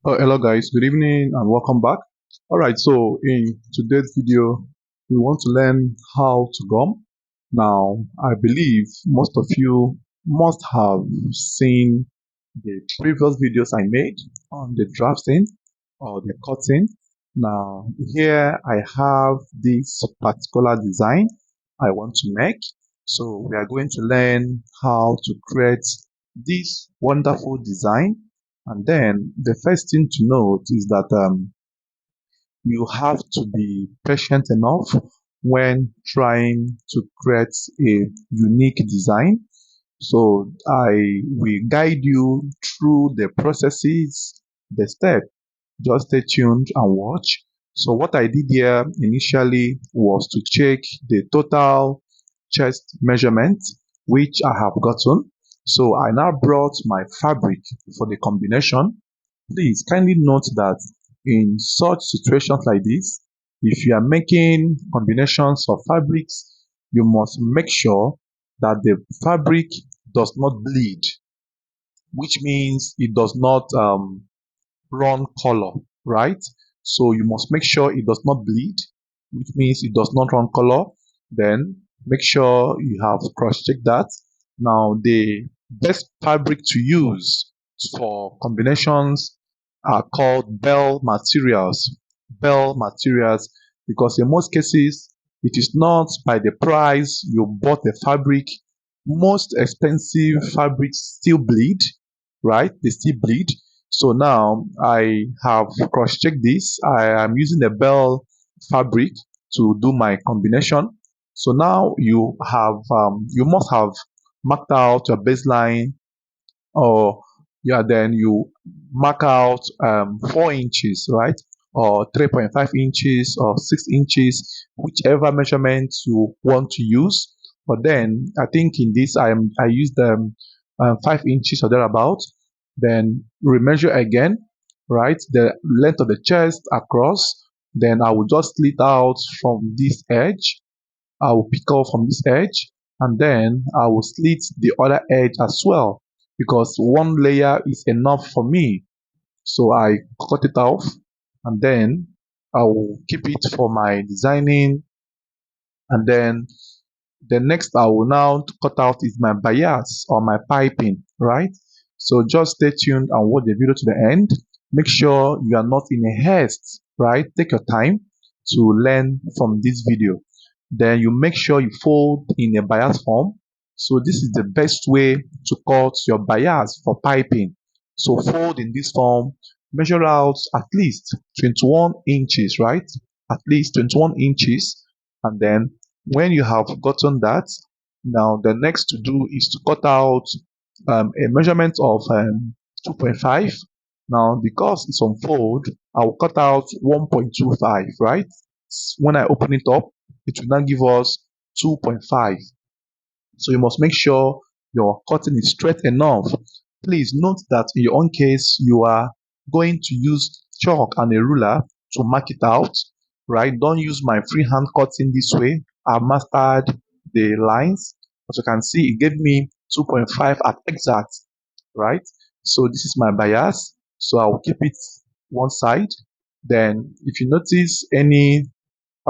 Hello guys, good evening and welcome back. Alright, so in today's video, we want to learn how to gum. Now, I believe most of you must have seen the previous videos I made on the drafting or the cutting. Now, here I have this particular design I want to make. So we are going to learn how to create this wonderful design, and then the first thing to note is that you have to be patient enough when trying to create a unique design. So I will guide you through the processes, the step. Just stay tuned and watch. So what I did here initially was to check the total chest measurement, which I have gotten. So I now brought my fabric for the combination. Please kindly note that in such situations like this, if you are making combinations of fabrics, you must make sure that the fabric does not bleed, which means it does not run color, right? So you must make sure it does not bleed, which means it does not run color. Then make sure you have cross-checked that. Now, the best fabric to use for combinations are called bell materials. Bell materials, because in most cases, it is not by the price you bought the fabric. Most expensive fabrics still bleed, right? They still bleed. So now I have cross-checked this. I am using the bell fabric to do my combination. So now you must have marked out your baseline, or yeah, then you mark out 4 inches, right? Or 3.5 inches or 6 inches, whichever measurement you want to use. But then I think in this I used 5 inches or thereabout. Then remeasure again, right? The length of the chest across. Then I will just slit out from this edge. I will pick off from this edge, and then I will slit the other edge as well, because one layer is enough for me. So I cut it off, and then I will keep it for my designing. And then the next I will now cut out is my bias or my piping, right? So just stay tuned and watch the video to the end. Make sure you are not in a haste, right? Take your time to learn from this video. Then you make sure you fold in a bias form. So this is the best way to cut your bias for piping. So fold in this form, measure out at least 21 inches, right? At least 21 inches. And then when you have gotten that, now the next to do is to cut out a measurement of 2.5. Now, because it's on fold, I'll cut out 1.25, right? When I open it up, it will now give us 2.5. So you must make sure your cutting is straight enough. Please note that in your own case, you are going to use chalk and a ruler to mark it out, right? Don't use my freehand cutting this way. I've mastered the lines. As you can see, it gave me 2.5 at exact, right? So this is my bias. So I'll keep it one side. Then if you notice any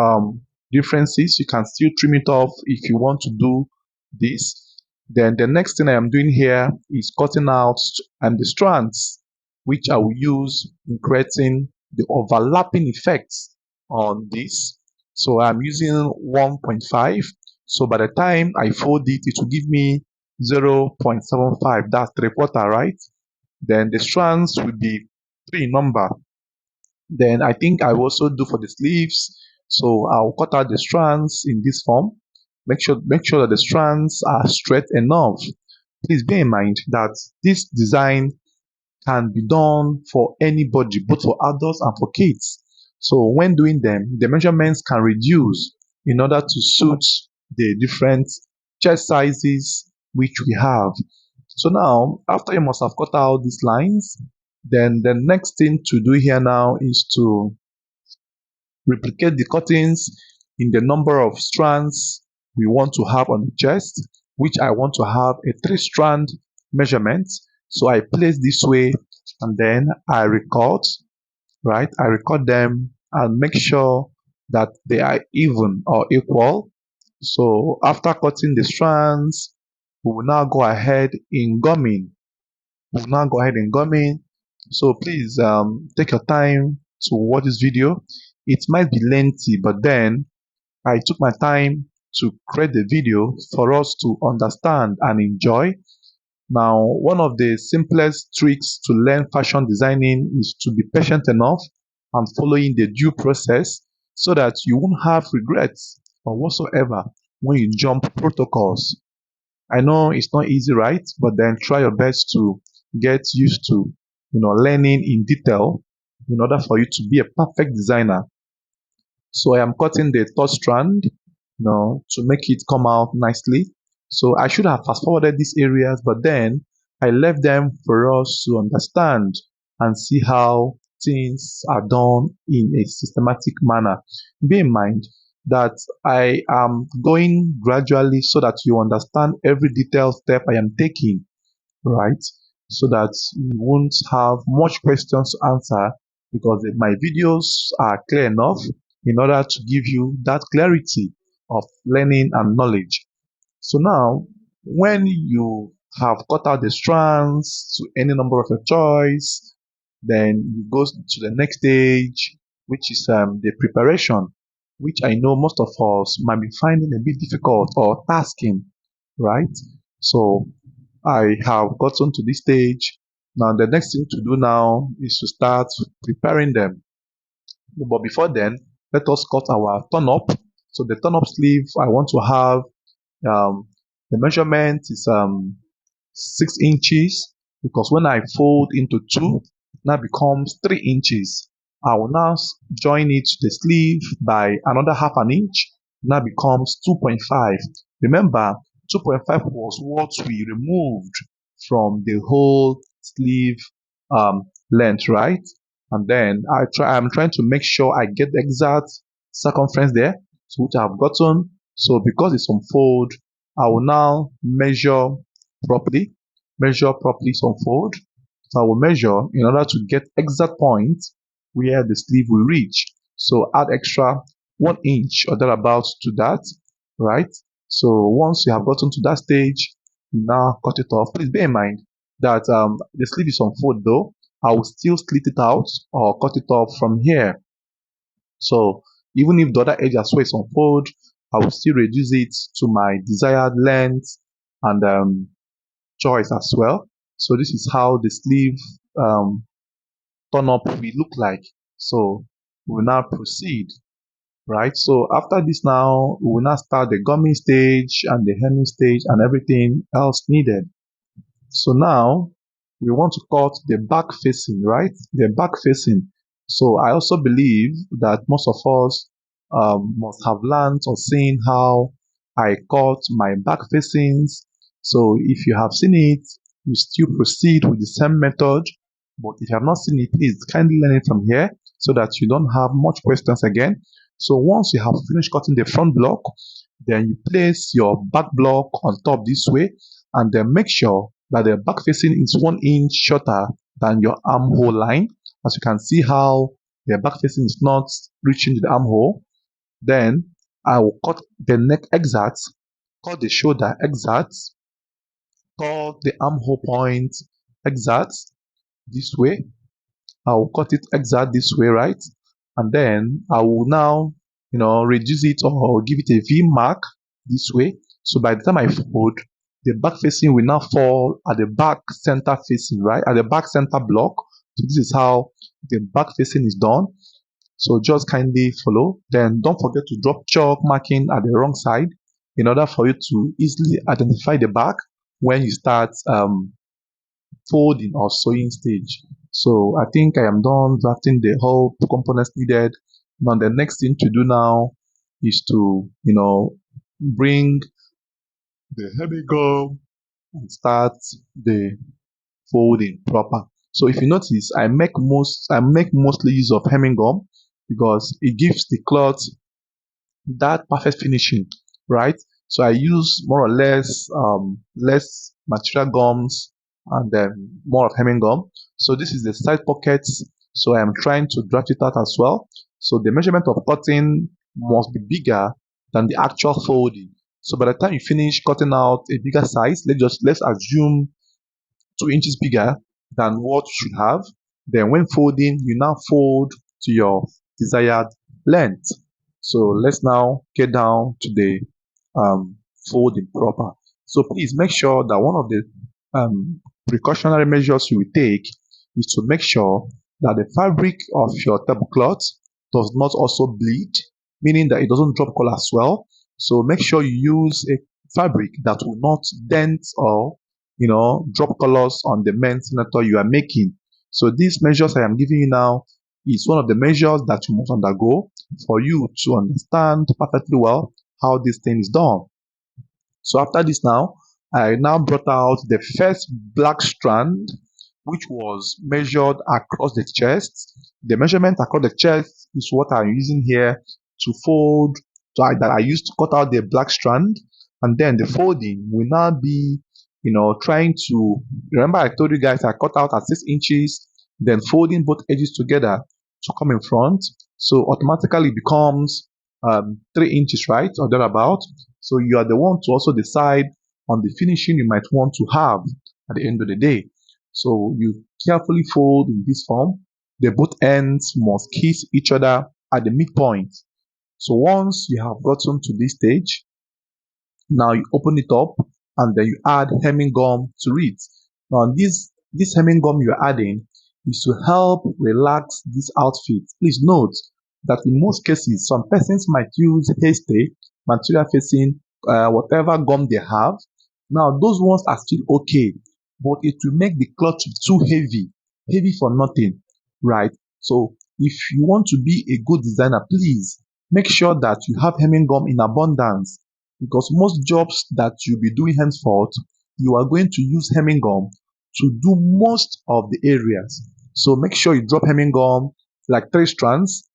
um, differences, you can still trim it off if you want to do this. Then the next thing I am doing here is cutting out the strands, which I will use in creating the overlapping effects on this. So I'm using 1.5. So by the time I fold it, it will give me 0.75. That's three quarter, right? Then the strands will be three in number. Then I think I will also do for the sleeves. So I'll cut out the strands in this form. Make sure that the strands are straight enough. Please bear in mind that this design can be done for anybody, both for adults and for kids. So when doing them, the measurements can reduce in order to suit the different chest sizes which we have. So now, after you must have cut out these lines, then the next thing to do here now is to replicate the cuttings in the number of strands we want to have on the chest, which I want to have a 3-strand measurement. So I place this way and then I record, right? I record them and make sure that they are even or equal. So after cutting the strands, we will now go ahead in gumming. We will now go ahead in gumming. So please take your time to watch this video. It might be lengthy, but then I took my time to create the video for us to understand and enjoy. Now, one of the simplest tricks to learn fashion designing is to be patient enough and following the due process so that you won't have regrets or whatsoever when you jump protocols. I know it's not easy, right? But then try your best to get used to, learning in detail in order for you to be a perfect designer. So I am cutting the third strand, to make it come out nicely. So I should have fast forwarded these areas, but then I left them for us to understand and see how things are done in a systematic manner. Bear in mind that I am going gradually so that you understand every detailed step I am taking, right? So that you won't have much questions to answer because my videos are clear enough in order to give you that clarity of learning and knowledge. So now, when you have cut out the strands to any number of your choice, then you go to the next stage, which is the preparation, which I know most of us might be finding a bit difficult or tasking, right? So I have gotten to this stage. Now, the next thing to do now is to start preparing them. But before then, let us cut our turn up. So the turn up sleeve, I want to have the measurement is 6 inches because when I fold into two, now becomes 3 inches. I will now join it to the sleeve by another half an inch. Now becomes 2.5. Remember, 2.5 was what we removed from the whole sleeve length, right? And then I'm trying to make sure I get the exact circumference there, so which I have gotten. So because it's on fold, I will now properly, measure properly some fold. So I will measure in order to get exact point where the sleeve will reach. So add extra 1 inch or thereabouts to that, right? So once you have gotten to that stage, now cut it off. Please bear in mind that the sleeve is on fold though. I will still split it out or cut it off from here. So even if the other edge as well is on fold, I will still reduce it to my desired length and choice as well. So this is how the sleeve turn up will look like. So we will now proceed, right? So after this now, we will now start the gumming stage and the hemming stage and everything else needed. So now we want to cut the back facing, right? The back facing. So I also believe that most of us must have learned or seen how I cut my back facings. So if you have seen it, you still proceed with the same method. But if you have not seen it, please kindly learn it from here so that you don't have much questions again. So once you have finished cutting the front block, then you place your back block on top this way and then make sure that the back facing is 1 inch shorter than your armhole line. As you can see how the back facing is not reaching the armhole. Then I will cut the neck exact, cut the shoulder exact, cut the armhole point exact this way. I will cut it exact this way, right? And then I will now, reduce it or give it a V mark this way. So by the time I fold, the back facing will now fall at the back center facing, right? At the back center block. So this is how the back facing is done. So just kindly follow. Then don't forget to drop chalk marking at the wrong side in order for you to easily identify the back when you start folding or sewing stage. So I think I am done drafting the whole components needed. Now the next thing to do now is to, bring the heavy gum and start the folding proper. So if you notice, I make mostly use of hemming gum because it gives the cloth that perfect finishing, right? So I use more or less less material gums and then more of hemming gum. So this is the side pockets. So I am trying to draft it out as well. So the measurement of cutting must be bigger than the actual folding. So by the time you finish cutting out a bigger size, let's assume 2 inches bigger than what you should have. Then when folding, you now fold to your desired length. So let's now get down to the folding proper. So please make sure that one of the um, precautionary measures you will take is to make sure that the fabric of your tablecloth does not also bleed, meaning that it doesn't drop color as well. So make sure you use a fabric that will not dent or drop colors on the main senator you are making. So these measures I am giving you now is one of the measures that you must undergo for you to understand perfectly well how this thing is done. So after this now, I now brought out the first black strand, which was measured across the chest. The measurement across the chest is what I'm using here to fold, that I used to cut out the black strand. And then the folding will now be, trying to, remember I told you guys I cut out at 6 inches, then folding both edges together to come in front. So automatically becomes 3 inches, right? Or thereabout. So you are the one to also decide on the finishing you might want to have at the end of the day. So you carefully fold in this form. The both ends must kiss each other at the midpoint. So once you have gotten to this stage, now you open it up and then you add hemming gum to it. Now this hemming gum you're adding is to help relax this outfit. Please note that in most cases, some persons might use haystay, material facing, whatever gum they have. Now those ones are still okay, but it will make the cloth too heavy for nothing, right? So if you want to be a good designer, please make sure that you have hemming gum in abundance, because most jobs that you'll be doing henceforth, you are going to use hemming gum to do most of the areas. So make sure you drop hemming gum like 3 strands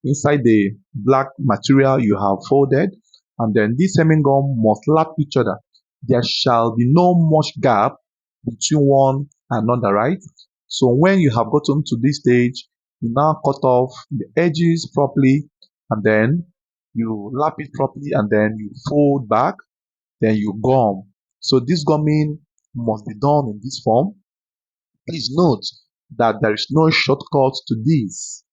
inside the black material you have folded, and then this hemming gum must lap each other. There shall be no much gap between one another, right? So when you have gotten to this stage, you now cut off the edges properly, and then you lap it properly, and then you fold back, then you gum. So this gumming must be done in this form. Please note that there is no shortcut to this.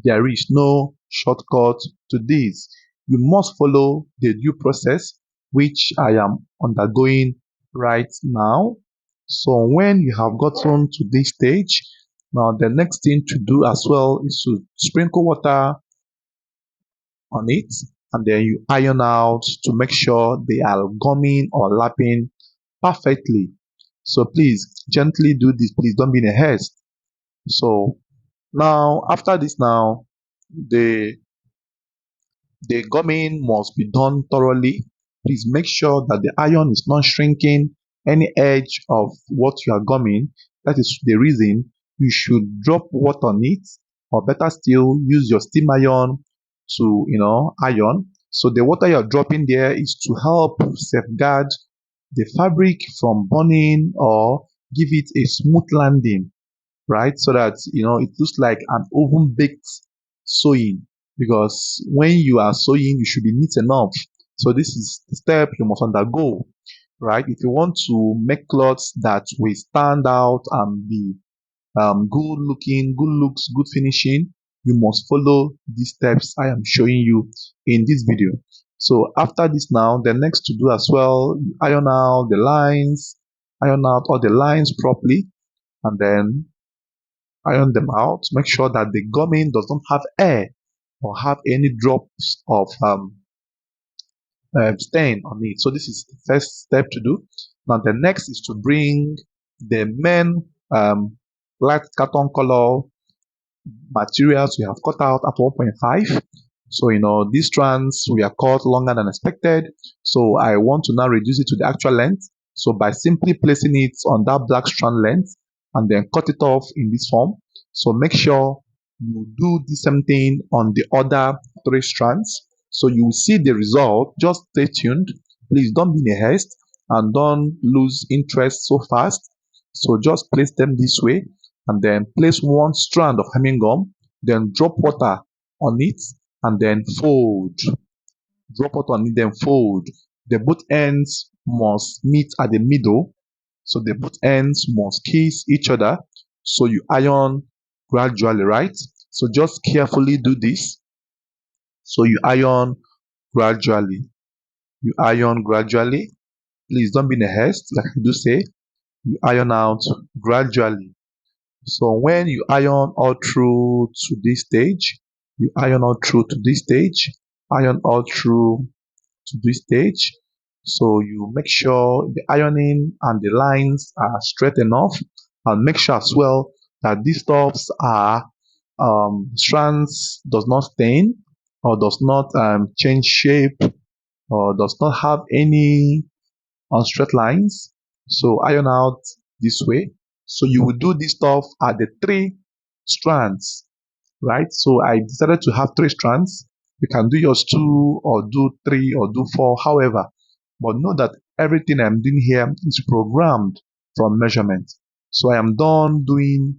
There is no shortcut to this. You must follow the due process, which I am undergoing right now. So when you have gotten to this stage, now the next thing to do as well is to sprinkle water on it, and then you iron out to make sure they are gumming or lapping perfectly. So please gently do this. Please don't be in a haste. So now after this now, the the gumming must be done thoroughly. Please make sure that the iron is not shrinking any edge of what you are gumming. That is the reason you should drop water on it, or better still, use your steam iron to iron. So the water you're dropping there is to help safeguard the fabric from burning or give it a smooth landing, right? So that it looks like an oven baked sewing. Because when you are sewing, you should be neat enough. So this is the step you must undergo, right? If you want to make clothes that will stand out and be good looking, good looks, good finishing, you must follow these steps I am showing you in this video. So after this now, the next to do as well, iron out the lines, iron out all the lines properly, and then iron them out. Make sure that the gumming does not have air or have any drops of stain on it. So this is the first step to do. Now the next is to bring the main light carton color materials we have cut out at 1.5. So these strands we are cut longer than expected, so I want to now reduce it to the actual length. So by simply placing it on that black strand length and then cut it off in this form. So make sure you do the same thing on the other 3 strands, so you will see the result. Just stay tuned. Please don't be in a haste and don't lose interest so fast. So just place them this way and then place one strand of hemming gum, then drop water on it and then fold. Drop water on it, then fold. The both ends must meet at the middle. So the both ends must kiss each other. So you iron gradually, right? So just carefully do this. So you iron gradually. You iron gradually. Please don't be in a haste, like I do say. You iron out gradually. So when you iron all through to this stage, you iron all through to this stage, iron all through to this stage. So you make sure the ironing and the lines are straight enough, and make sure as well that these stuffs are strands does not stain or does not change shape or does not have any straight lines. So iron out this way. So you will do this stuff at the three strands, right? So I decided to have three strands. You can do yours two or do three or do four, however. But know that everything I'm doing here is programmed from measurement. So I am done doing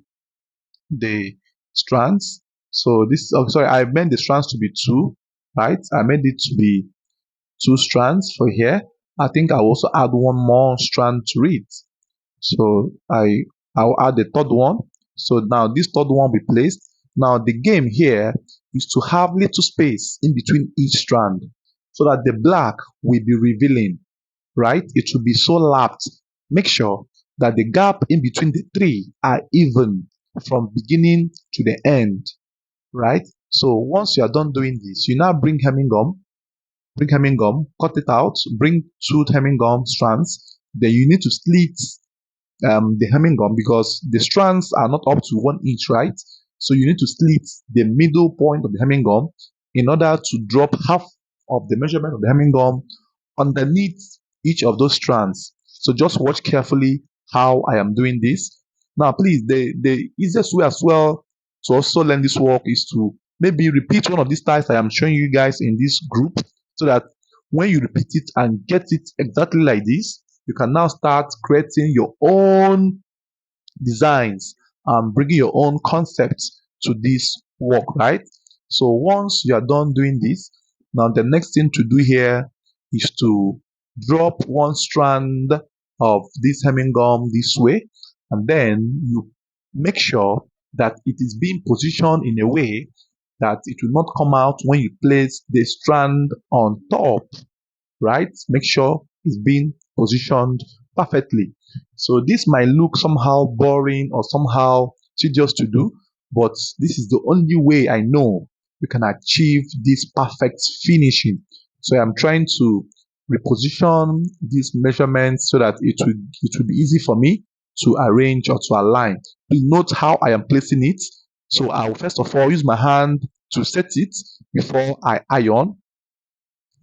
the strands. So this, oh, sorry, I made the strands to be two, right? I made it to be two strands for here. I think I'll also add one more strand to it. So I'll add the third one. So now this third one will be placed. Now the game here is to have little space in between each strand so that the black will be revealing, right? It will be so lapped. Make sure that the gap in between the three are even from beginning to the end, right? So once you are done doing this, you now bring hemming gum, cut it out, bring two hemming gum strands. Then you need to slit the hemming gum because the strands are not up to 1 inch, right? So you need to slit the middle point of the hemming gum in order to drop half of the measurement of the hemming gum underneath each of those strands. So just watch carefully how I am doing this. Now, please, the easiest way as well to also learn this work is to maybe repeat one of these styles I am showing you guys in this group so that when you repeat it and get it exactly like this, you can now start creating your own designs and bringing your own concepts to this work, right? So once you are done doing this, now the next thing to do here is to drop one strand of this hemming gum this way, and then you make sure that it is being positioned in a way that it will not come out when you place the strand on top, right? Make sure it's being positioned perfectly. So this might look somehow boring or somehow tedious to do, but this is the only way I know you can achieve this perfect finishing. So I'm trying to reposition these measurements so that it will be easy for me to arrange or to align. Please note how I am placing it. So I will first of all use my hand to set it before I iron.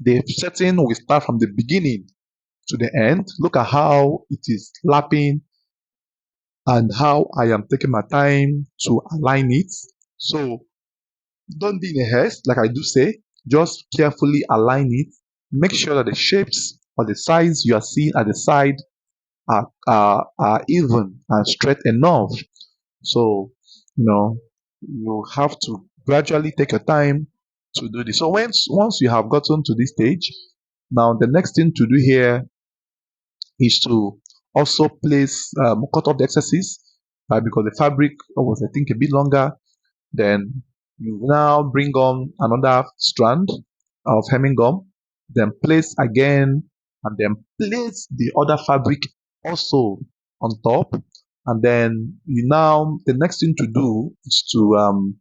The setting will start from the beginning to the end. Look at how it is lapping and how I am taking my time to align it. So don't be in a haste, like I do say. Just carefully align it. Make sure that the shapes or the sides you are seeing at the side are even and straight enough. So, you have to gradually take your time to do this. So once you have gotten to this stage, now the next thing to do here is to also place cut off the excesses because the fabric was I think a bit longer. Then you now bring on another strand of hemming gum, then place again, and then place the other fabric also on top. And then the next thing to do is to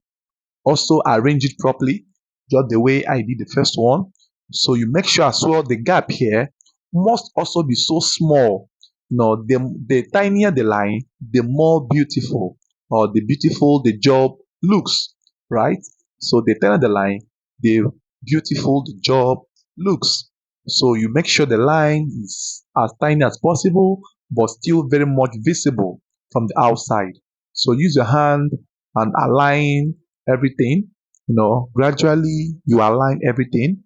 also arrange it properly, just the way I did the first one. So you make sure as well the gap here must also be so small. The tinier the line, the more beautiful or the beautiful the job looks, right? So the thinner the line, the beautiful the job looks. So you make sure the line is as tiny as possible, but still very much visible from the outside. So use your hand and align everything. Gradually you align everything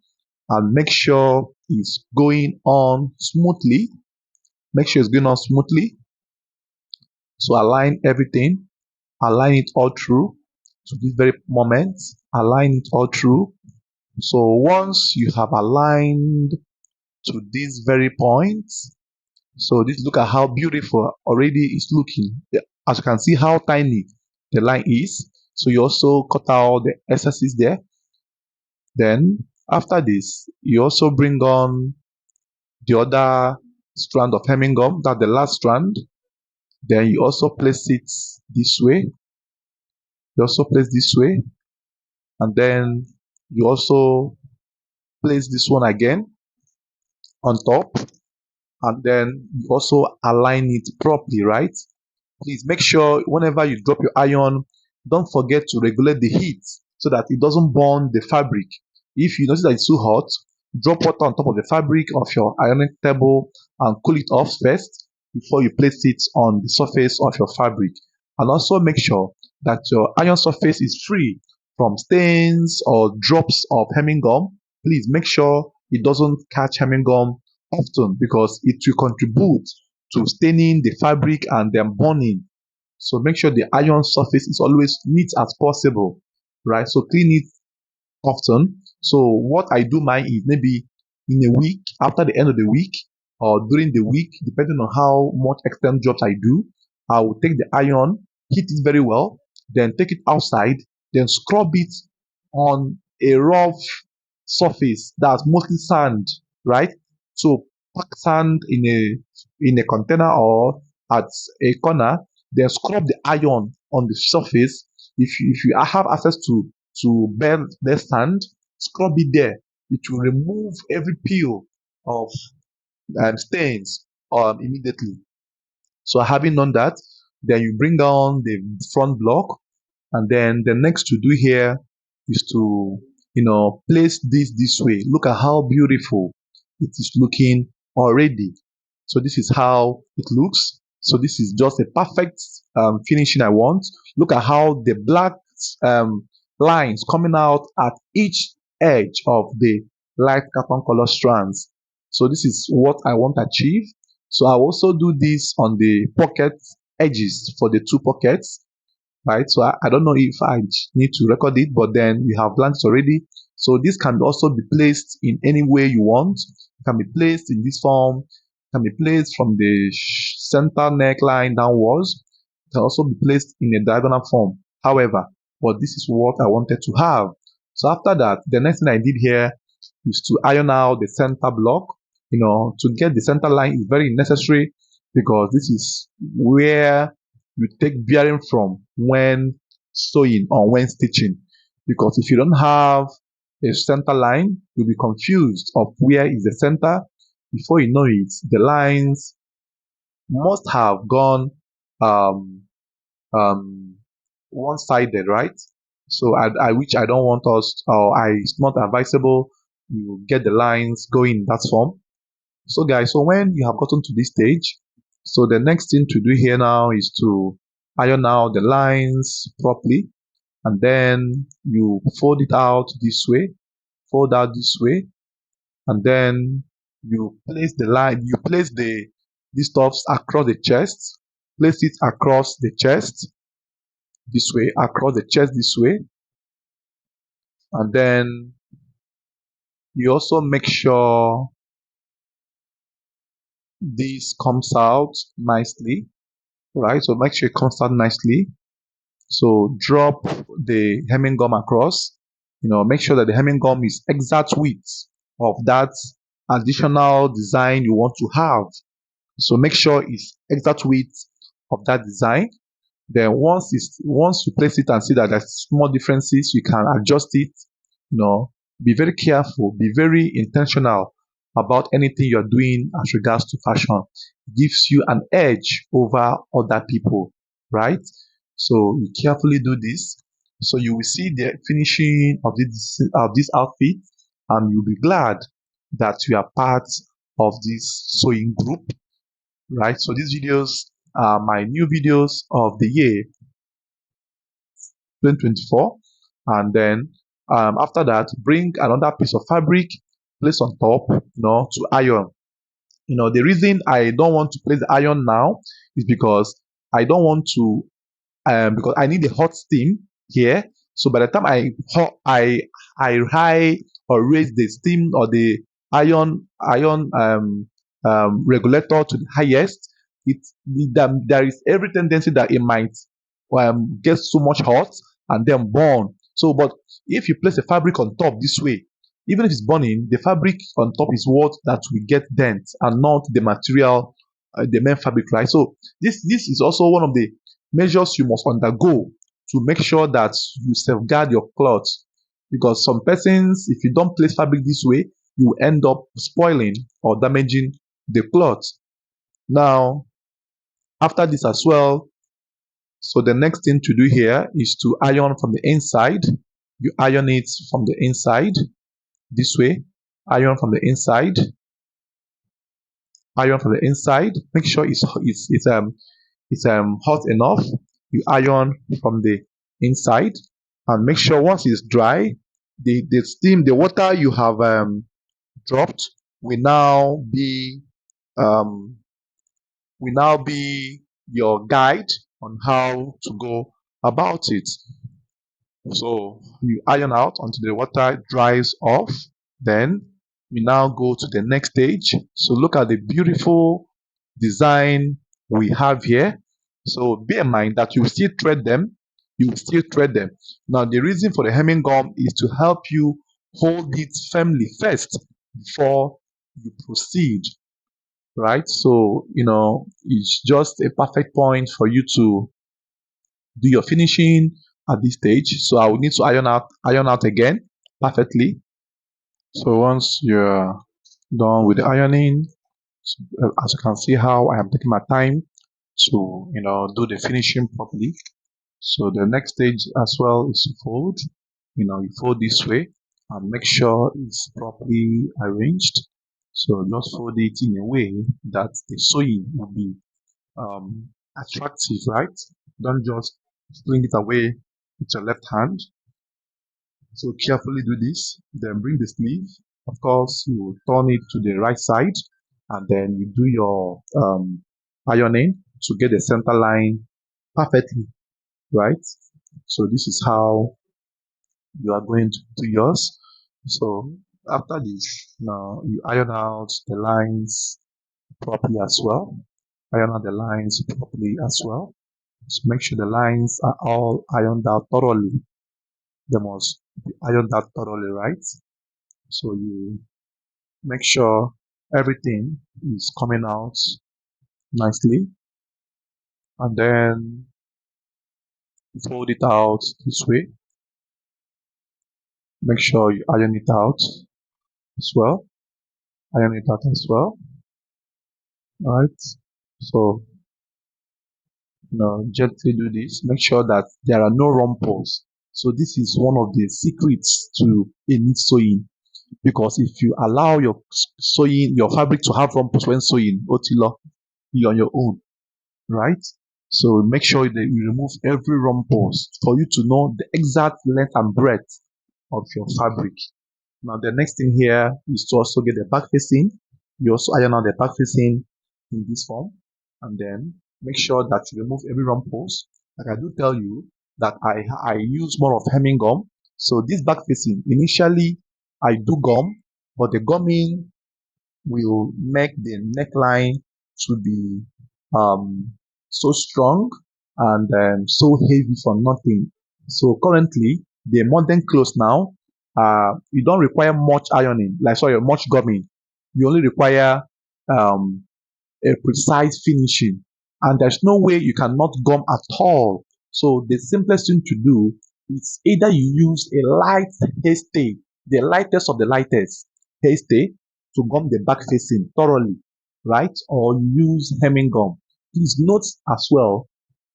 and make sure it's going on smoothly. Make sure it's going on smoothly. So align everything, align it all through to this very moment, align it all through. So once you have aligned to this very point, so this, look at how beautiful already it's looking. As you can see how tiny the line is. So you also cut out the excesses there. Then after this, you also bring on the other strand of hemming gum, that's the last strand. Then you also place it this way. You also place this way, and then you also place this one again on top, and then you also align it properly, right? Please make sure whenever you drop your iron, don't forget to regulate the heat so that it doesn't burn the fabric. If you notice that it's too hot, drop water on top of the fabric of your ironing table and cool it off first before you place it on the surface of your fabric. And also make sure that your iron surface is free from stains or drops of hemming gum. Please make sure it doesn't catch hemming gum often because it will contribute to staining the fabric and then burning. So make sure the iron surface is always neat as possible, right? So clean it often. So what I do mine is maybe in a week, after the end of the week, or during the week, depending on how much extent jobs I do, I will take the iron, heat it very well, then take it outside, then scrub it on a rough surface that's mostly sand, right? So pack sand in a container or at a corner, then scrub the iron on the surface. If you have access to bare sand, scrub it there. It will remove every peel of stains immediately. So having done that, then you bring down the front block, and then the next to do here is to, place this way. Look at how beautiful it is looking already. So this is how it looks. So this is just a perfect finishing I want. Look at how the black um, lines coming out at each edge of the light carbon color strands. So this is what I want to achieve. So I also do this on the pocket edges for the two pockets, right? So I don't know if I need to record it, but then we have plans already. So this can also be placed in any way you want. It can be placed in this form, it can be placed from the center neckline downwards. It can also be placed in a diagonal form. However, but this is what I wanted to have. So after that, the next thing I did here is to iron out the center block. To get the center line is very necessary because this is where you take bearing from when sewing or when stitching. Because if you don't have a center line, you'll be confused of where is the center. Before you know it, the lines must have gone um, um, one-sided, right? So which I don't want us, or it's not advisable you get the lines going in that form. So guys, so when you have gotten to this stage, so the next thing to do here now is to iron out the lines properly, and then you fold it out this way, fold out this way, and then you place the line, you place these stuffs across the chest, place it across the chest this way, across the chest this way, and then you also make sure this comes out nicely, right? So make sure it comes out nicely. So drop the hemming gum across. Make sure that the hemming gum is exact width of that additional design you want to have. So make sure it's exact width of that design. Then once you place it and see that there's small differences, you can adjust it. Be very careful, be very intentional about anything you're doing as regards to fashion. It gives you an edge over other people, right? So you carefully do this. So you will see the finishing of this outfit, and you'll be glad that you are part of this sewing group, right? So these videos are my new videos of the year 2024, and then after that, bring another piece of fabric, place on top, to iron. The reason I don't want to place the iron now is because I don't want to because I need a hot steam here. So by the time I high or raise the steam or the iron regulator to the highest, there is every tendency that it might get so much hot and then burn. So, but if you place a fabric on top this way, even if it's burning, the fabric on top is what that will get dent and not the material, the main fabric, right? So this is also one of the measures you must undergo to make sure that you safeguard your clothes. Because some persons, if you don't place fabric this way, you will end up spoiling or damaging the cloth. Now, after this as well, so the next thing to do here is to iron from the inside. You iron it from the inside this way. Iron from the inside. Iron from the inside. Make sure it's hot enough. You iron from the inside and make sure once it's dry, the steam, the water you have dropped will now be um, your guide on how to go about it. So you iron out until the water dries off. Then we now go to the next stage. So look at the beautiful design we have here. So bear in mind that you will still thread them. You will still thread them. Now the reason for the hemming gum is to help you hold it firmly first before you proceed, right? So it's just a perfect point for you to do your finishing at this stage. So I will need to iron out again perfectly. So once you're done with the ironing, as you can see how I am taking my time to do the finishing properly. So the next stage as well is to fold. You fold this way and make sure it's properly arranged. So just fold it in a way that the sewing will be attractive, right? Don't just fling it away with your left hand. So carefully do this. Then bring the sleeve. Of course, you turn it to the right side, and then you do your ironing to get the center line perfectly, right? So this is how you are going to do yours. So after this, now you iron out the lines properly as well. Iron out the lines properly as well. So make sure the lines are all ironed out thoroughly. They must be ironed out thoroughly, right? So you make sure everything is coming out nicely, and then fold it out this way. Make sure you iron it out as well. Iron it out as well. All right. So gently do this. Make sure that there are no rumples. So this is one of the secrets to a neat sewing, because if you allow your fabric to have rumples when sewing, otilo, you're on your own, right? So make sure that you remove every rumples for you to know the exact length and breadth of your fabric. Now the next thing here is to also get the back facing. You also iron out the back facing in this form, and then make sure that you remove every rumples. Like I do tell you that I use more of hemming gum. So this back facing, initially I do gum, but the gumming will make the neckline to be um, so strong and so heavy for nothing. So currently, the modern clothes now, you don't require much ironing, like sorry, much gumming. You only require um, a precise finishing, and there's no way you cannot gum at all. So the simplest thing to do is either you use a light hairstay, the lightest of the lightest hairstay, to gum the back facing thoroughly, right? Or you use hemming gum. Please note as well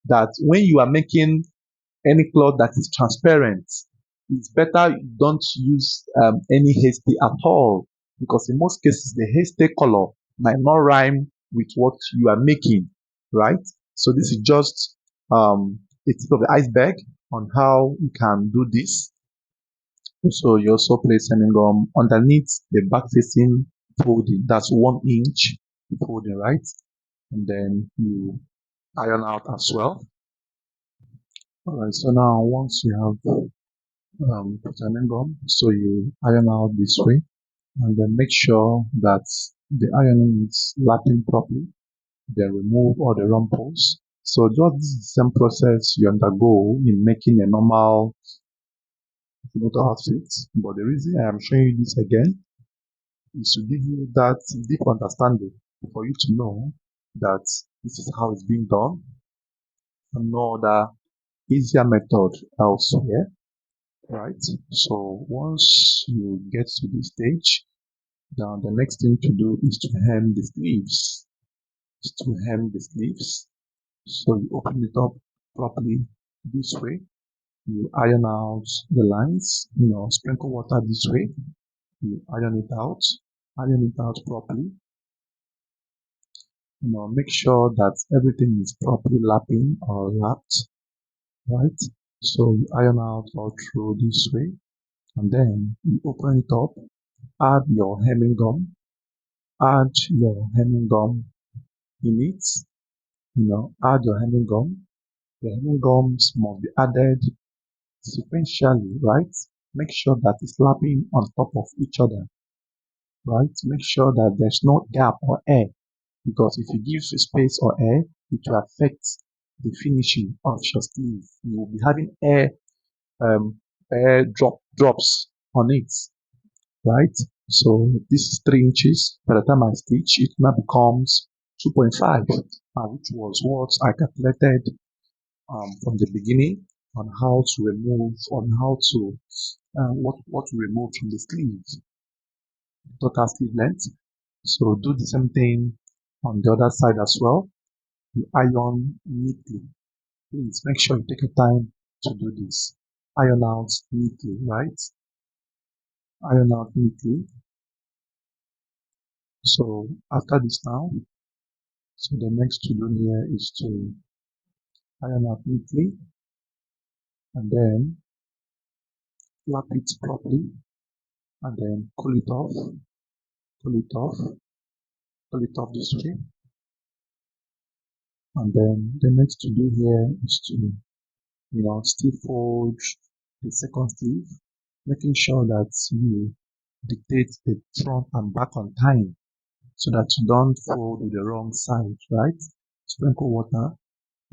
that when you are making any cloth that is transparent, it's better you don't use any hairstay at all, because in most cases the hairstay color might not rhyme with what you are making, right? So this is just a tip of the iceberg on how you can do this. So you also place hemming gum underneath the back facing folding. That's 1 inch folding, right? And then you iron out as well. All right, so now once you have put an end gum, so you iron out this way, and then make sure that the ironing is lapping properly. Then remove all the rumples. So just this is the same process you undergo in making a normal photo outfit. But the reason I am showing you this again is to give you that deep understanding for you to know that this is how it's being done and no other easier method elsewhere, right? So once you get to this stage, now the next thing to do is to hem the sleeves. Is to hem the sleeves. So you open it up properly this way. You iron out the lines, sprinkle water this way. You iron it out properly. Make sure that everything is properly lapping or lapped, right? So you iron out all through this way, and then you open it up, add your hemming gum, add your hemming gum in it, add your hemming gum. The hemming gums must be added sequentially, right? Make sure that it's lapping on top of each other, right? Make sure that there's no gap or air, because if you give space or air, it will affect the finishing of your sleeve. You will be having um, air drops on it, right? So this is 3 inches. By the time I stitch, it now becomes 2.5, which was what I calculated from the beginning on how to what to remove from the sleeve, total sleeve length. So do the same thing on the other side as well. You iron neatly. Please make sure you take your time to do this. Iron out neatly, right? Iron out neatly. So after this now, so the next to do here is to iron out neatly and then flap it properly and then cool it off, cool it off this way. And then the next to do here is to, still fold the second sleeve, making sure that you dictate the front and back on time so that you don't fold with the wrong side, right? Sprinkle water,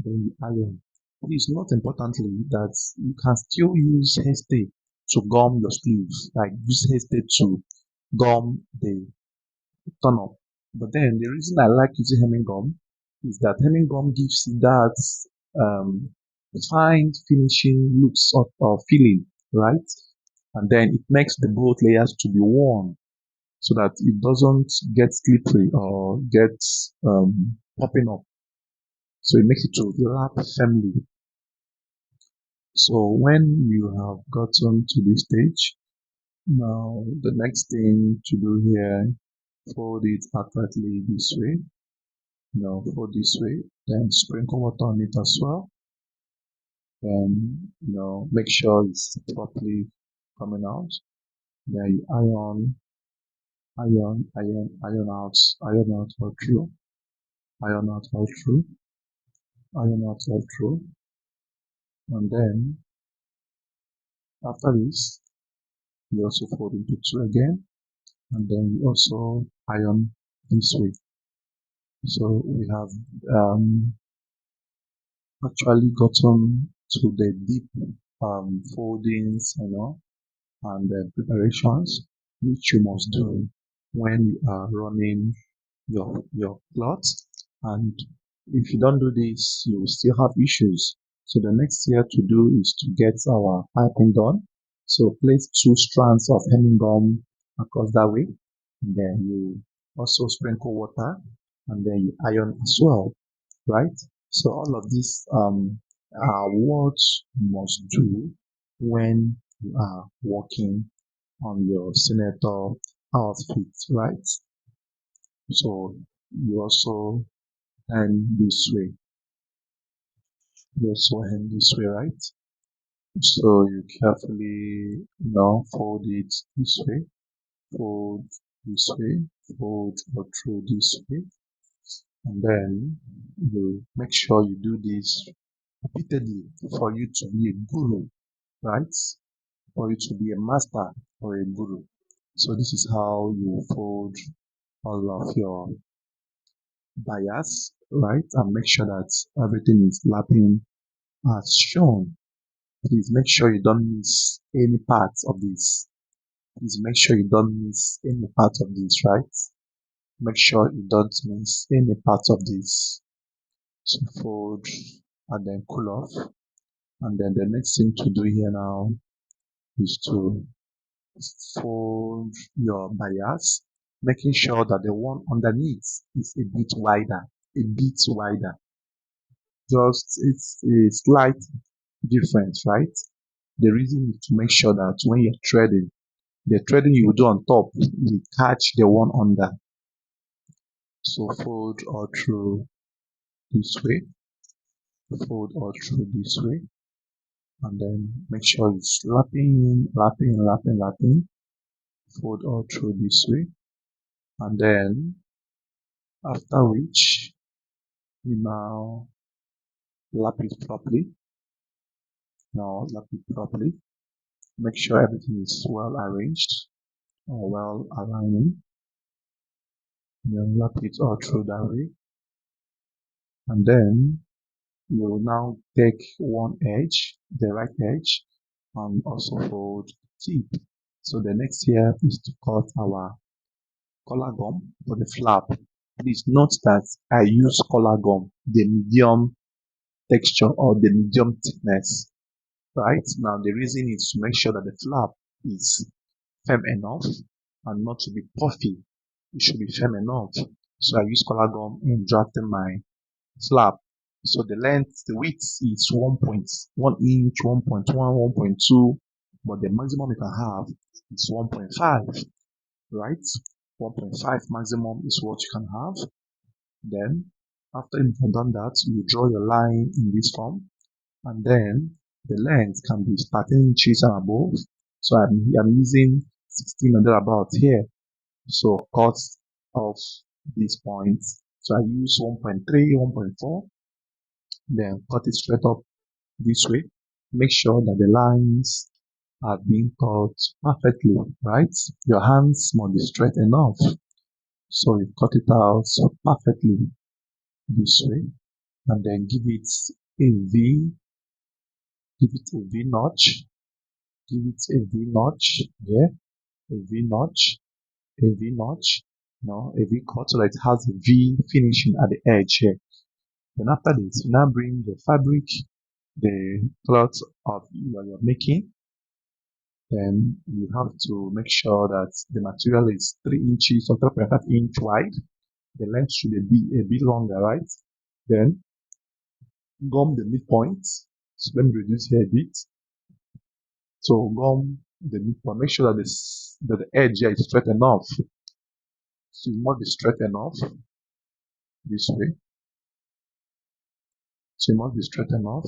then you iron. Please note importantly that you can still use hairstay to gum your sleeves, like use hairstay to gum the turn up. But then the reason I like using hemming gum is that hemming gum gives you that um, fine finishing looks or feeling, right? And then it makes the both layers to be worn so that it doesn't get slippery or get popping up. So it makes it to lap firmly. So when you have gotten to this stage, now the next thing to do here, fold it accurately this way, fold this way, then sprinkle water on it as well. Then, make sure it's properly coming out. Then you iron out all through, iron out all through, iron out all through. And then after this, you also fold into two again, and then you also iron this way. So we have actually gotten to the deep foldings, and preparations which you must do when you are running your cloth. And if you don't do this, you will still have issues. So the next here to do is to get our piping done. So place 2 strands of hemming gum across that way. And then you also sprinkle water and then you iron as well, right? So all of these are what you must do when you are working on your senator outfit, right? So you also hand this way. You also hand this way, right? So you carefully fold it this way, fold this way, fold or through this way, And then you make sure you do this repeatedly for you to be a guru, right? For you to be a master or a guru. So this is how you fold all of your bias, right? And make sure that everything is lapping as shown. Please make sure you don't miss any part of this. Please make sure you don't miss any part of this, right? Make sure you don't miss any part of this. So fold and then cool off. And then the next thing to do here now is to fold your bias, making sure that the one underneath is a bit wider, a bit wider. Just it's a slight difference, right? The reason is to make sure that when you're threading, the threading you do on top will catch the one under. So fold all through this way, fold all through this way, and then make sure it's lapping, lapping, lapping, lapping. Fold all through this way, and then after which we now lap it properly. Now lap it properly. Make sure everything is well arranged or well aligning. Then lap it all through that way, and then you will now take one edge, the right edge, and also fold tip. So the next here is to cut our collar gum for the flap. Please note that I use collar gum, the medium texture or the medium thickness. Right now, the reason is to make sure that the flap is firm enough and not to be puffy. It should be firm enough. So I use collar gum in drafting my flap. So the length, the width is 1.1 inch, 1.1, 1.2, but the maximum you can have is 1.5, right? 1.5 maximum is what you can have. Then, after you've done that, you draw your line in this form, and then the length can be 13 inches and above. So I'm using 16 and thereabout here. So cut off these points. So I use 1.3, 1.4, then cut it straight up this way. Make sure that the lines are being cut perfectly, right? Your hands must be straight enough. So you cut it out perfectly this way, and then give it a V, give it a V notch, give it a V notch here, a V notch, a V notch, no, a V cut so that it has a V finishing at the edge here. Then after this, you now bring the fabric, the cloth of you're making. Then you have to make sure that the material is 3 inches or 3.5 inch wide. The length should be a bit longer, right? Then gum the midpoint. So let me reduce here a bit. So gum the midpoint. Make sure that the edge here is straight enough. So you must be straight enough this way. So you must be straight enough.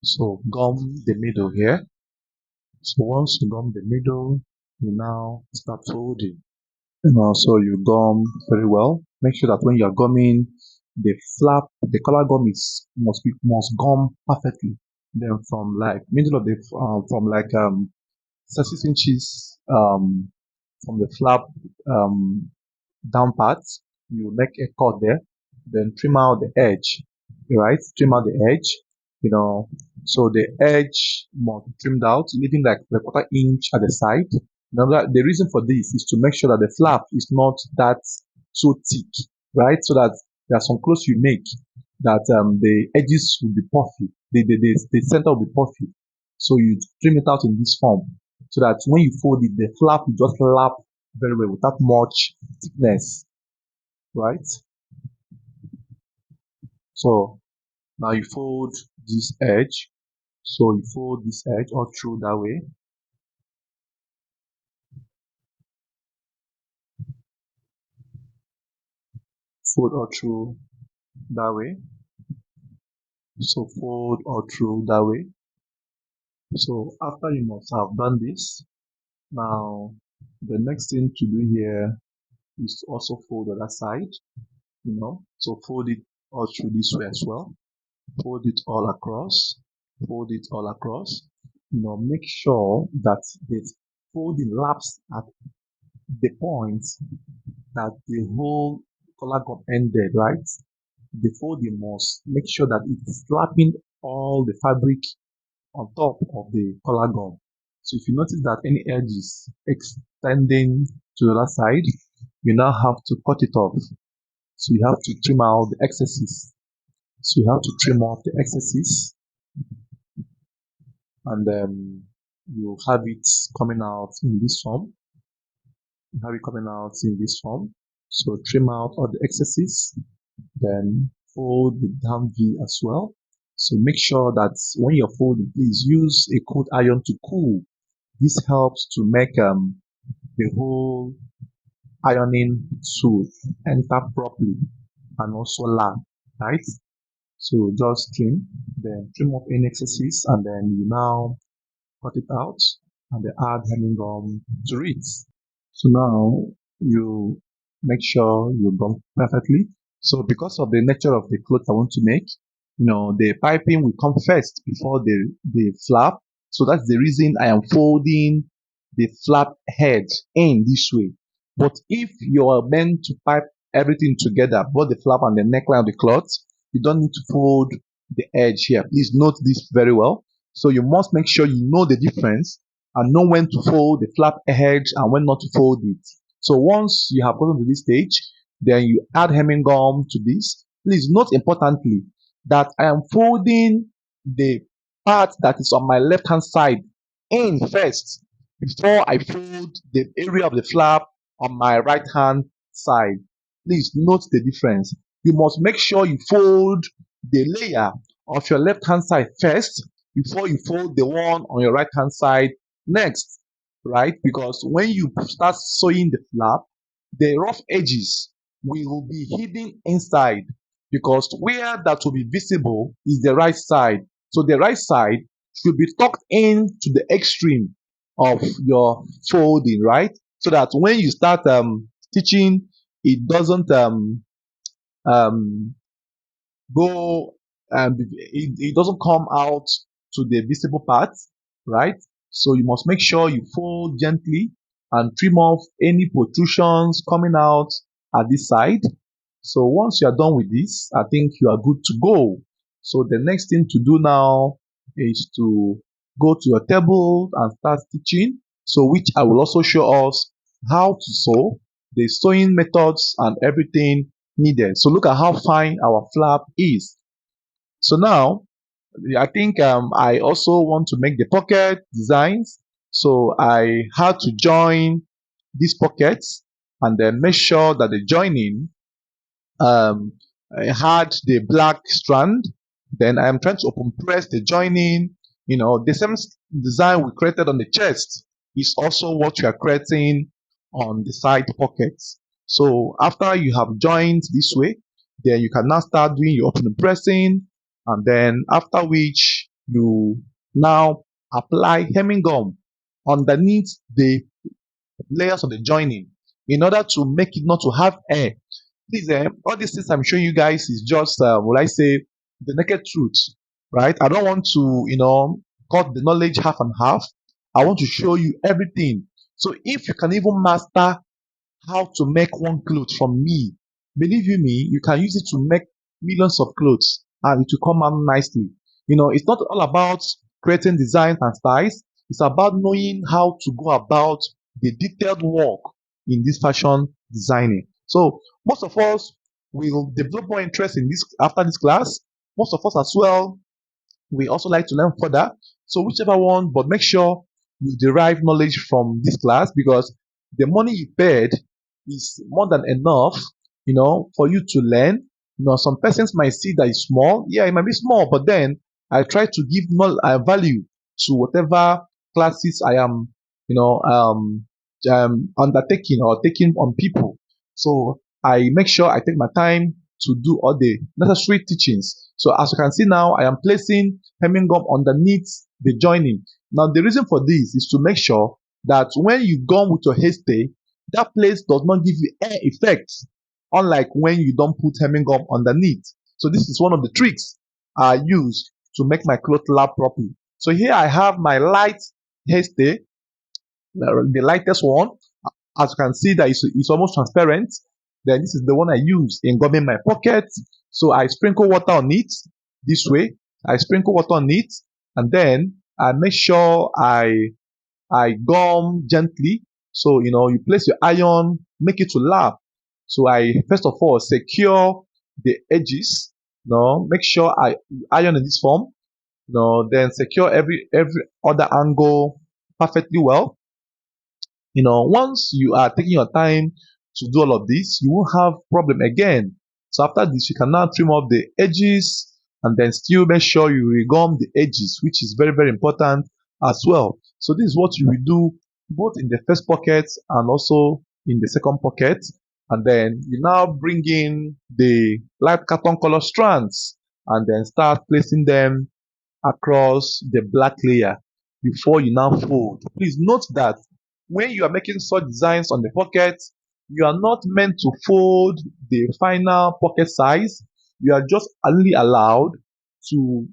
So gum the middle here. So once you gum the middle, you now start folding. And also you gum very well. Make sure that when you are gumming, the flap, the color gum must gum perfectly. Then from like middle of the from like 6 inches from the flap um down part, you make a cut there, then trim out the edge, right? Trim out the edge, you know, so the edge must be trimmed out, leaving like a quarter inch at the side. Now, the reason for this is to make sure that the flap is not that so thick, right? So that there are some clothes you make that the edges will be puffy, the center will be puffy. So you trim it out in this form so that when you fold it, the flap will just lap very well without much thickness, right? So now you fold this edge. So you fold this edge all through that way. Fold all through that way. So fold all through that way. So after you must have done this, now the next thing to do here is to also fold the other side. So fold it all through this way as well. Fold it all across. Fold it all across. Make sure that the folding laps at the point that the whole collar got ended, right? The folding must make sure that it's slapping all the fabric on top of the collar gum. So if you notice that any edge is extending to the other side, you now have to cut it off. So you have to trim out the excesses. So you have to trim off the excesses, and you have it coming out in this form. You have it coming out in this form. So trim out all the excesses, then fold the down V as well. So make sure that when you're folding, please use a cold iron to cool. This helps to make the whole ironing to enter properly and also land, right? So just trim off any excesses, and then you now cut it out and then add hemming gum to it. So now you make sure you gum perfectly. So because of the nature of the cloth I want to make, the piping will come first before the flap. So that's the reason I am folding the flap head in this way. But if you are meant to pipe everything together, both the flap and the neckline of the cloth, you don't need to fold the edge here. Please note this very well. So you must make sure you know the difference and know when to fold the flap edge and when not to fold it. So once you have gotten to this stage, then you add hemming gum to this. Please note importantly that I am folding the part that is on my left hand side in first before I fold the area of the flap on my right hand side. Please note the difference. You must make sure you fold the layer of your left hand side first before you fold the one on your right hand side next, right? Because when you start sewing the flap, the rough edges will be hidden inside, because where that will be visible is the right side. So the right side should be tucked in to the extreme of your folding, right? So that when you start stitching, it doesn't um, go it doesn't come out to the visible part, right? So you must make sure you fold gently and trim off any protrusions coming out at this side. So once you are done with this, I think you are good to go. So the next thing to do now is to go to your table and start stitching. So which I will also show us how to sew, the sewing methods and everything needed. So look at how fine our flap is. So now I think I also want to make the pocket designs. So I had to join these pockets and then make sure that the joining um, I had the black strand. Then I am trying to open press the joining. The same design we created on the chest is also what you are creating on the side pockets. So after you have joined this way, then you can now start doing your open pressing, and then after which you now apply hemming gum underneath the layers of the joining in order to make it not to have air. Please, all these things I'm showing you guys is just, will I say, the naked truth, right? I don't want to, cut the knowledge half and half. I want to show you everything. So if you can even master how to make one cloth from me, believe you me, you can use it to make millions of clothes and it will come out nicely. It's not all about creating designs and styles. It's about knowing how to go about the detailed work in this fashion designing. So most of us will develop more interest in this after this class. Most of us as well, we also like to learn further. So whichever one, but make sure you derive knowledge from this class, because the money you paid is more than enough, for you to learn. Some persons might see that it's small. Yeah, it might be small, but then I try to give value to whatever classes I am, undertaking or taking on people. So I make sure I take my time to do all the necessary teachings. So as you can see now, I am placing hemming gum underneath the joining. Now the reason for this is to make sure that when you gum with your hairstay, that place does not give you air effect unlike when you don't put hemming gum underneath. So this is one of the tricks I use to make my cloth lap properly. So here I have my light hairstay, the lightest one. As you can see that it's almost transparent. Then this is the one I use in gumming my pocket. So I sprinkle water on it this way. I sprinkle water on it, and then I make sure I gum gently. So you place your iron, make it to lap. So I first of all secure the edges. Make sure I iron in this form. Then secure every other angle perfectly well. Once you are taking your time to do all of this, you won't have problem again. So after this, you can now trim off the edges and then still make sure you regum the edges, which is very, very important as well. So this is what you will do both in the first pocket and also in the second pocket. And then you now bring in the light carton color strands and then start placing them across the black layer before you now fold. Please note that when you are making such designs on the pocket, you are not meant to fold the final pocket size. You are just only allowed to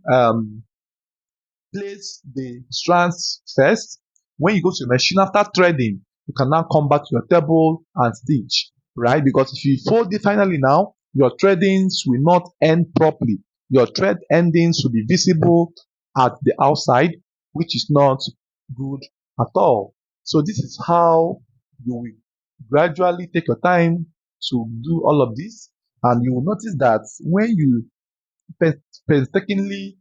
place the strands first. When you go to the machine after threading, you can now come back to your table and stitch, right? Because if you fold it finally now, your threadings will not end properly. Your thread endings will be visible at the outside, which is not good at all. So this is how you will gradually take your time to do all of this. And you will notice that when you painstakingly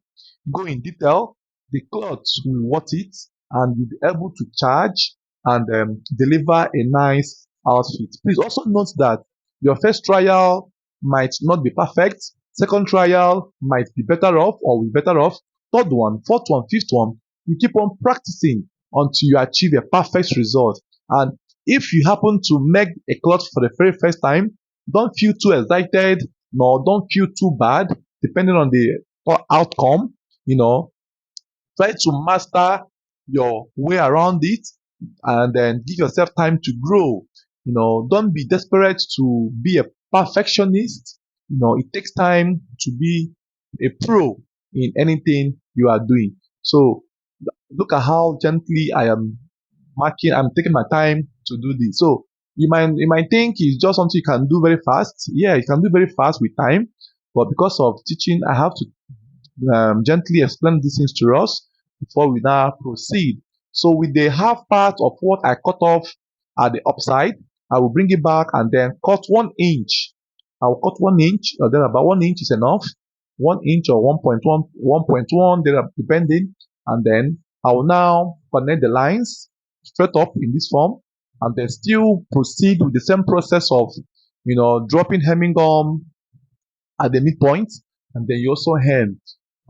go in detail, the clothes will worth it and you'll be able to charge and deliver a nice outfit. Please also note that your first trial might not be perfect. Second trial might be better off or will be better off. Third one, fourth one, fifth one, you keep on practicing until you achieve a perfect result. And if you happen to make a cloth for the very first time, don't feel too excited, nor don't feel too bad, depending on the outcome. Try to master your way around it and then give yourself time to grow. Don't be desperate to be a perfectionist. It takes time to be a pro in anything you are doing. So look at how gently I'm taking my time to do this. So you might think it's just something you can do very fast. Yeah, you can do very fast with time, but because of teaching, I have to gently explain these things to us before we now proceed. So with the half part of what I cut off at the upside, I will bring it back and then cut 1 inch. I will cut 1 inch, or then about 1 inch is enough. 1 inch or 1.1, 1.1, depending. And then I will now connect the lines straight up in this form and then still proceed with the same process of, dropping hemming gum at the midpoint and then you also hem.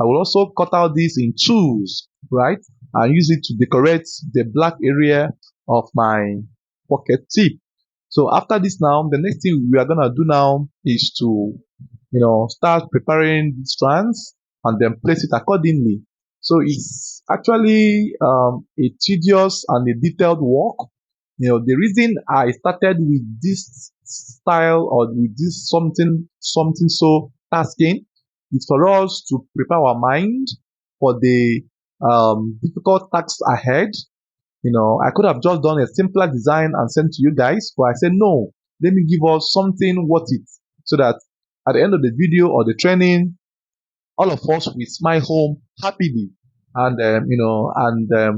I will also cut out this in twos, right? And use it to decorate the black area of my pocket tip. So after this now, the next thing we are going to do now is to, start preparing the strands and then place it accordingly. So it's actually a tedious and a detailed work. The reason I started with this style or with this something so tasking is for us to prepare our mind for the difficult tasks ahead. I could have just done a simpler design and sent to you guys, but I said no, let me give us something worth it so that at the end of the video or the training, all of us will smile home happily and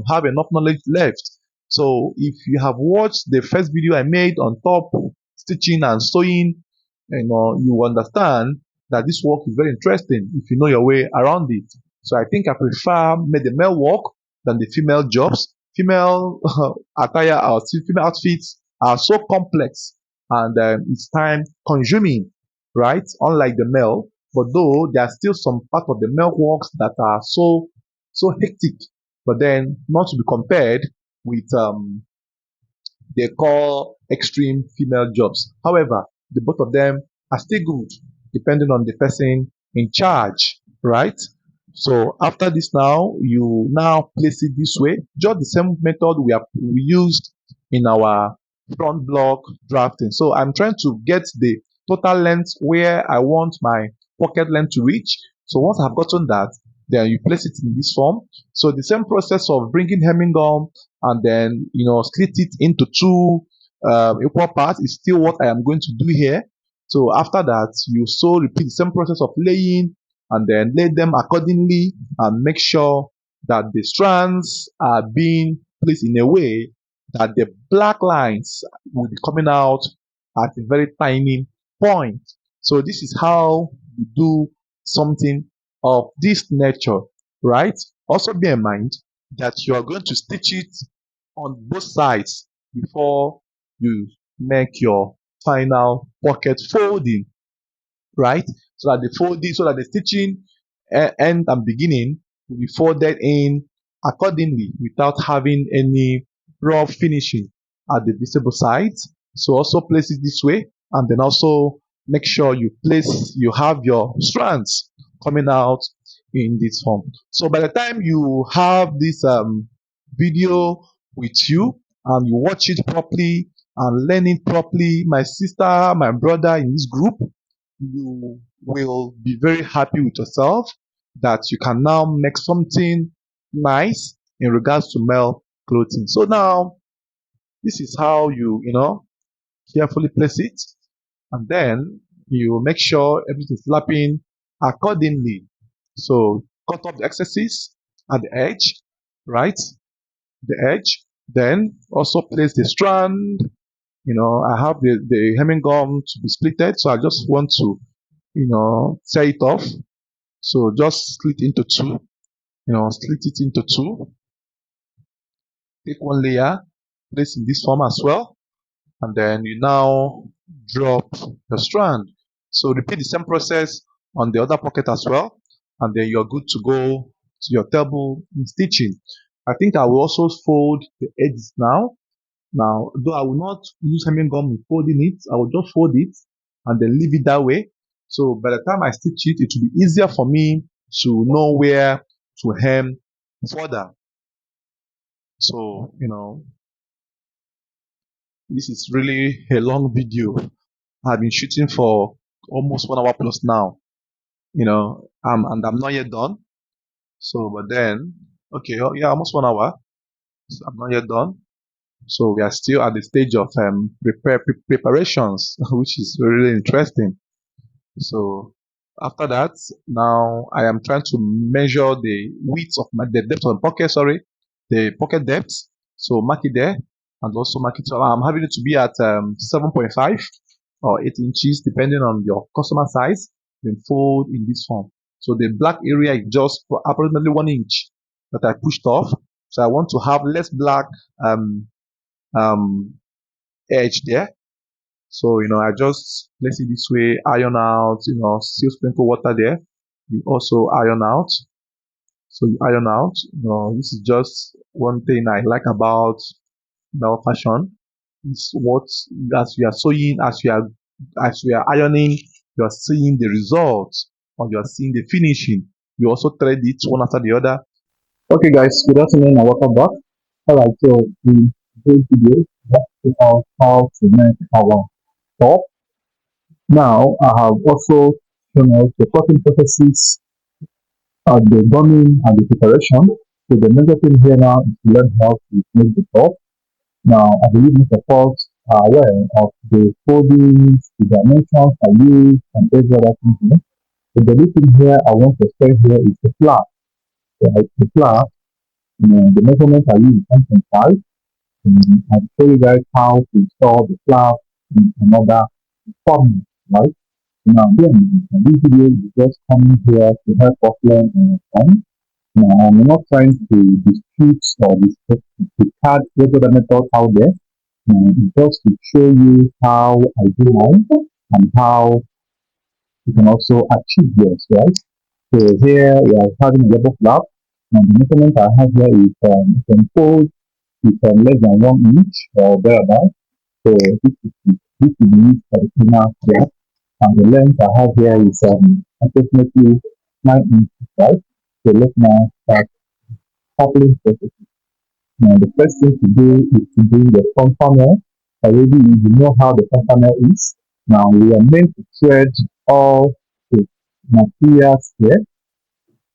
have enough knowledge left. So if you have watched the first video I made on top stitching and sewing, you understand that this work is very interesting if you know your way around it. So I think I prefer the male work than the female jobs. Female attire or female outfits are so complex and it's time consuming, right? Unlike the male, but though there are still some part of the male works that are so hectic, but then not to be compared with they call extreme female jobs. However, the both of them are still good depending on the person in charge, right? So after this now, you now place it this way, just the same method we used in our front block drafting. So I'm trying to get the total length where I want my pocket length to reach. So once I've gotten that, then you place it in this form. So the same process of bringing hemming gum and then slit it into two equal parts is still what I am going to do here. So after that, you so repeat the same process of laying and then lay them accordingly and make sure that the strands are being placed in a way that the black lines will be coming out at a very tiny point. So this is how you do something of this nature, right? Also bear in mind that you are going to stitch it on both sides before you make your final pocket folding, right? So that the stitching end and beginning will be folded in accordingly without having any rough finishing at the visible sides. So also place it this way, and then also make sure you have your strands coming out in this form. So by the time you have this video with you and you watch it properly and learn it properly, my sister, my brother in this group, you will be very happy with yourself that you can now make something nice in regards to male clothing. So now this is how you carefully place it, and then you make sure everything is lapping accordingly. So cut off the excesses at the edge, right? The edge. Then also place the strand. I have the hemming gum to be splitted, so I just want to tear it off. So just split it into two. Take one layer, place in this form as well, and then you now drop the strand. So repeat the same process on the other pocket as well, and then you're good to go to your table in stitching. I think I will also fold the edges now. Now, though I will not use hemming gum in folding it, I will just fold it and then leave it that way. So by the time I stitch it, it will be easier for me to know where to hem further. So, this is really a long video. I've been shooting for almost 1 hour plus now, and I'm not yet done. So, but then, okay, oh, yeah, almost 1 hour. So I'm not yet done. So we are still at the stage of preparations, which is really interesting. So after that, now I am trying to measure the width of the depth of the pocket, sorry, the pocket depth. So mark it there and also mark it. So I'm having it to be at 7.5 or 8 inches, depending on your customer size, then fold in this form. So the black area is just for approximately 1 inch that I pushed off. So I want to have less black um, edge there. So, I just place it this way, iron out, still sprinkle water there. You also iron out. So you iron out. This is just one thing I like about male fashion. Is what as you are sewing, as you are ironing, you are seeing the results or you are seeing the finishing. You also thread it one after the other. Okay, guys, good afternoon and welcome back. All right, so in this video, let's see how to make our top. Now, I have also shown us the cutting processes, the bombing, and the preparation. So the major thing here now is to learn how to make the top. Now, I believe most of us are aware of the foldings, the dimensions I use, and every other thing here. So the big thing here I want to explain here is the flap. Right? The flap, the measurement I use is 1.5. I'll show you guys how to install the flap in another format, right? Now, again, this video is just coming here to help us learn on our own. Now, I'm not trying to dispute or discard every other method out there. It's just to show you how I do mine and how you can also achieve yours, right? So here we are having a level flap. Now, the measurement I have here is you can fold with less than 1 inch or thereabouts. So this is used for the inner flap. And the length I have here is approximately 9 inches, right? So let's now start coupling process. Now the first thing to do is to bring the front panel. Already you know how the front panel is. Now we are meant to thread all the materials here.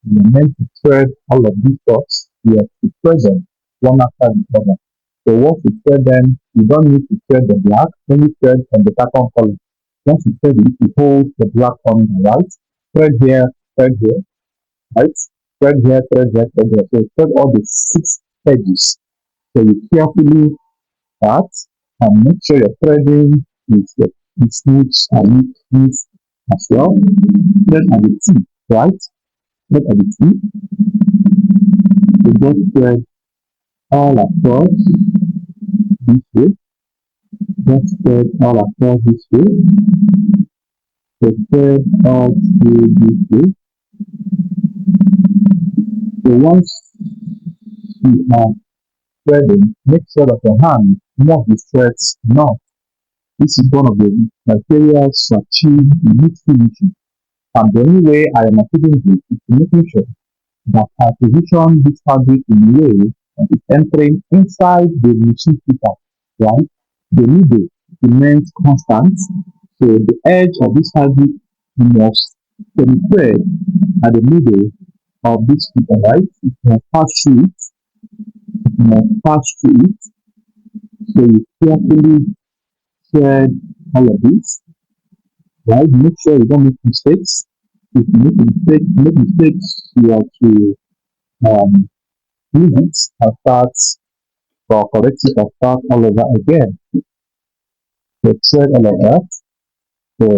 We are meant to thread all of these dots. We have to thread them one after the other. So once you thread them, you don't need to thread the black. When you thread on the second column, once you thread it, you hold the black on the right. Thread here, right? Thread here. So thread all the six edges. So you carefully start and make sure your threading is smooth and neat as well. Thread at the tip, right? Thread at the tip. So just thread all across this way. Just thread all across this way. So thread all through this way. So once you are threading, make sure that your hand moves the threads north. This is one of the criteria to achieve neat finishing. And the only way I am achieving this is making sure that I position this fabric in a way that is entering inside the machine paper, right? The needle remains constant, so the edge of this fabric must penetrate at the middle of this paper, right? It must pass through it, it must pass through it. So you carefully thread all of this, right? Make sure you don't make mistakes. If you make mistakes, you have to um, use it and start or correct it and start all over again. So thread all of that. So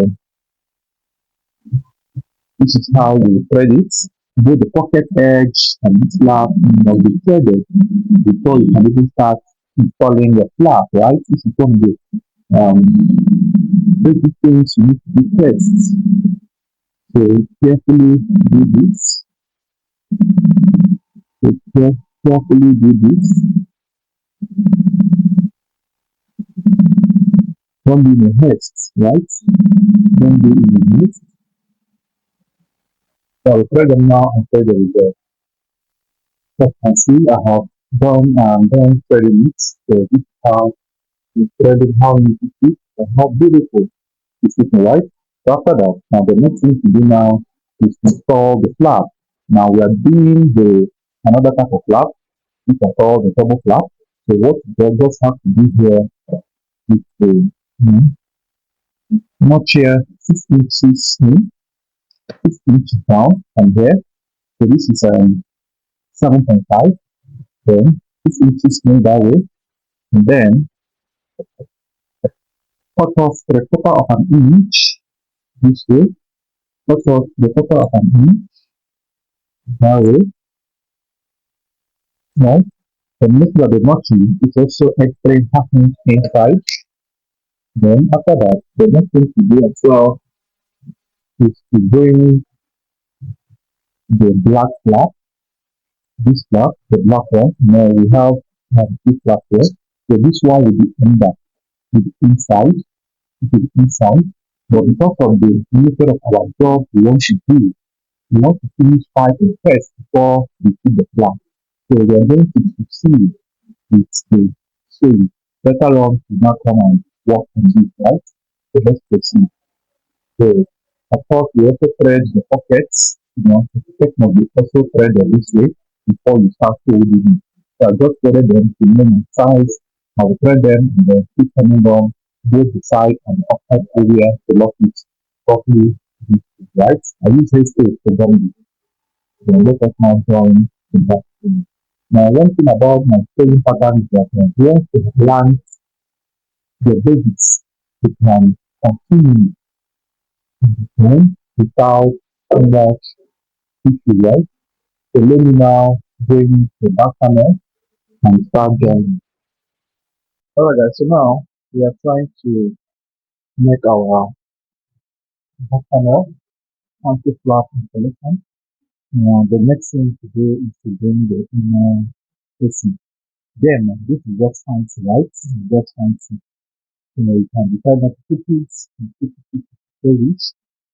this is how you thread it. Both the pocket edge and the flap must be threaded before you can even start installing your flap, right? This is one of the um, basic things you need to do first. So carefully do this. So carefully do this. Don't be in a haste, right? Don't be in a haste. So I'll thread them now and thread the result. As you can see, I have done threading it. So this is how you threaded, how you it and how beautiful it's looking, right? So after that, now the next thing to do now is to install the flap. Now we are doing the another type of flap, which are called the double flap. So what you just have to do here is to notch here 6 inches in, 6 inches down from here. So this is 7.5. Then 6 inches in that way, and then cut off the quarter of an inch this way, cut off the quarter of an inch that way, right? And make sure that the notching is also extra half inch inside. Then after that, the next thing to do as well is to bring the black flap, this flap, the black one. Now we have this flap here. So this one will be under, will be inside, will be inside. But because of the nature of our job we want to do, we want to finish fighting first before we see the plan. So we are going to succeed with the sale. Better on to now come and work on this, right? So let's proceed. So of course we also thread the pockets, the pocket must be also threaded this way before you start folding it. So I just threaded them to know my size. I will thread them and then keep coming down both the side and the outside area to lock it properly, right? I use haste to done the look at my drawing in that thing. Now, one thing about my sewing pattern is that once you learn the basics, you can continue without too much issue, right? So let me now bring the back panel and start drawing. Alright guys, so now we are trying to make our back panel anti-flap installation. Now the next thing to do is to bring the inner facing. Then this is just fancy, right? Just fancy. You can decide not to put it and put it to which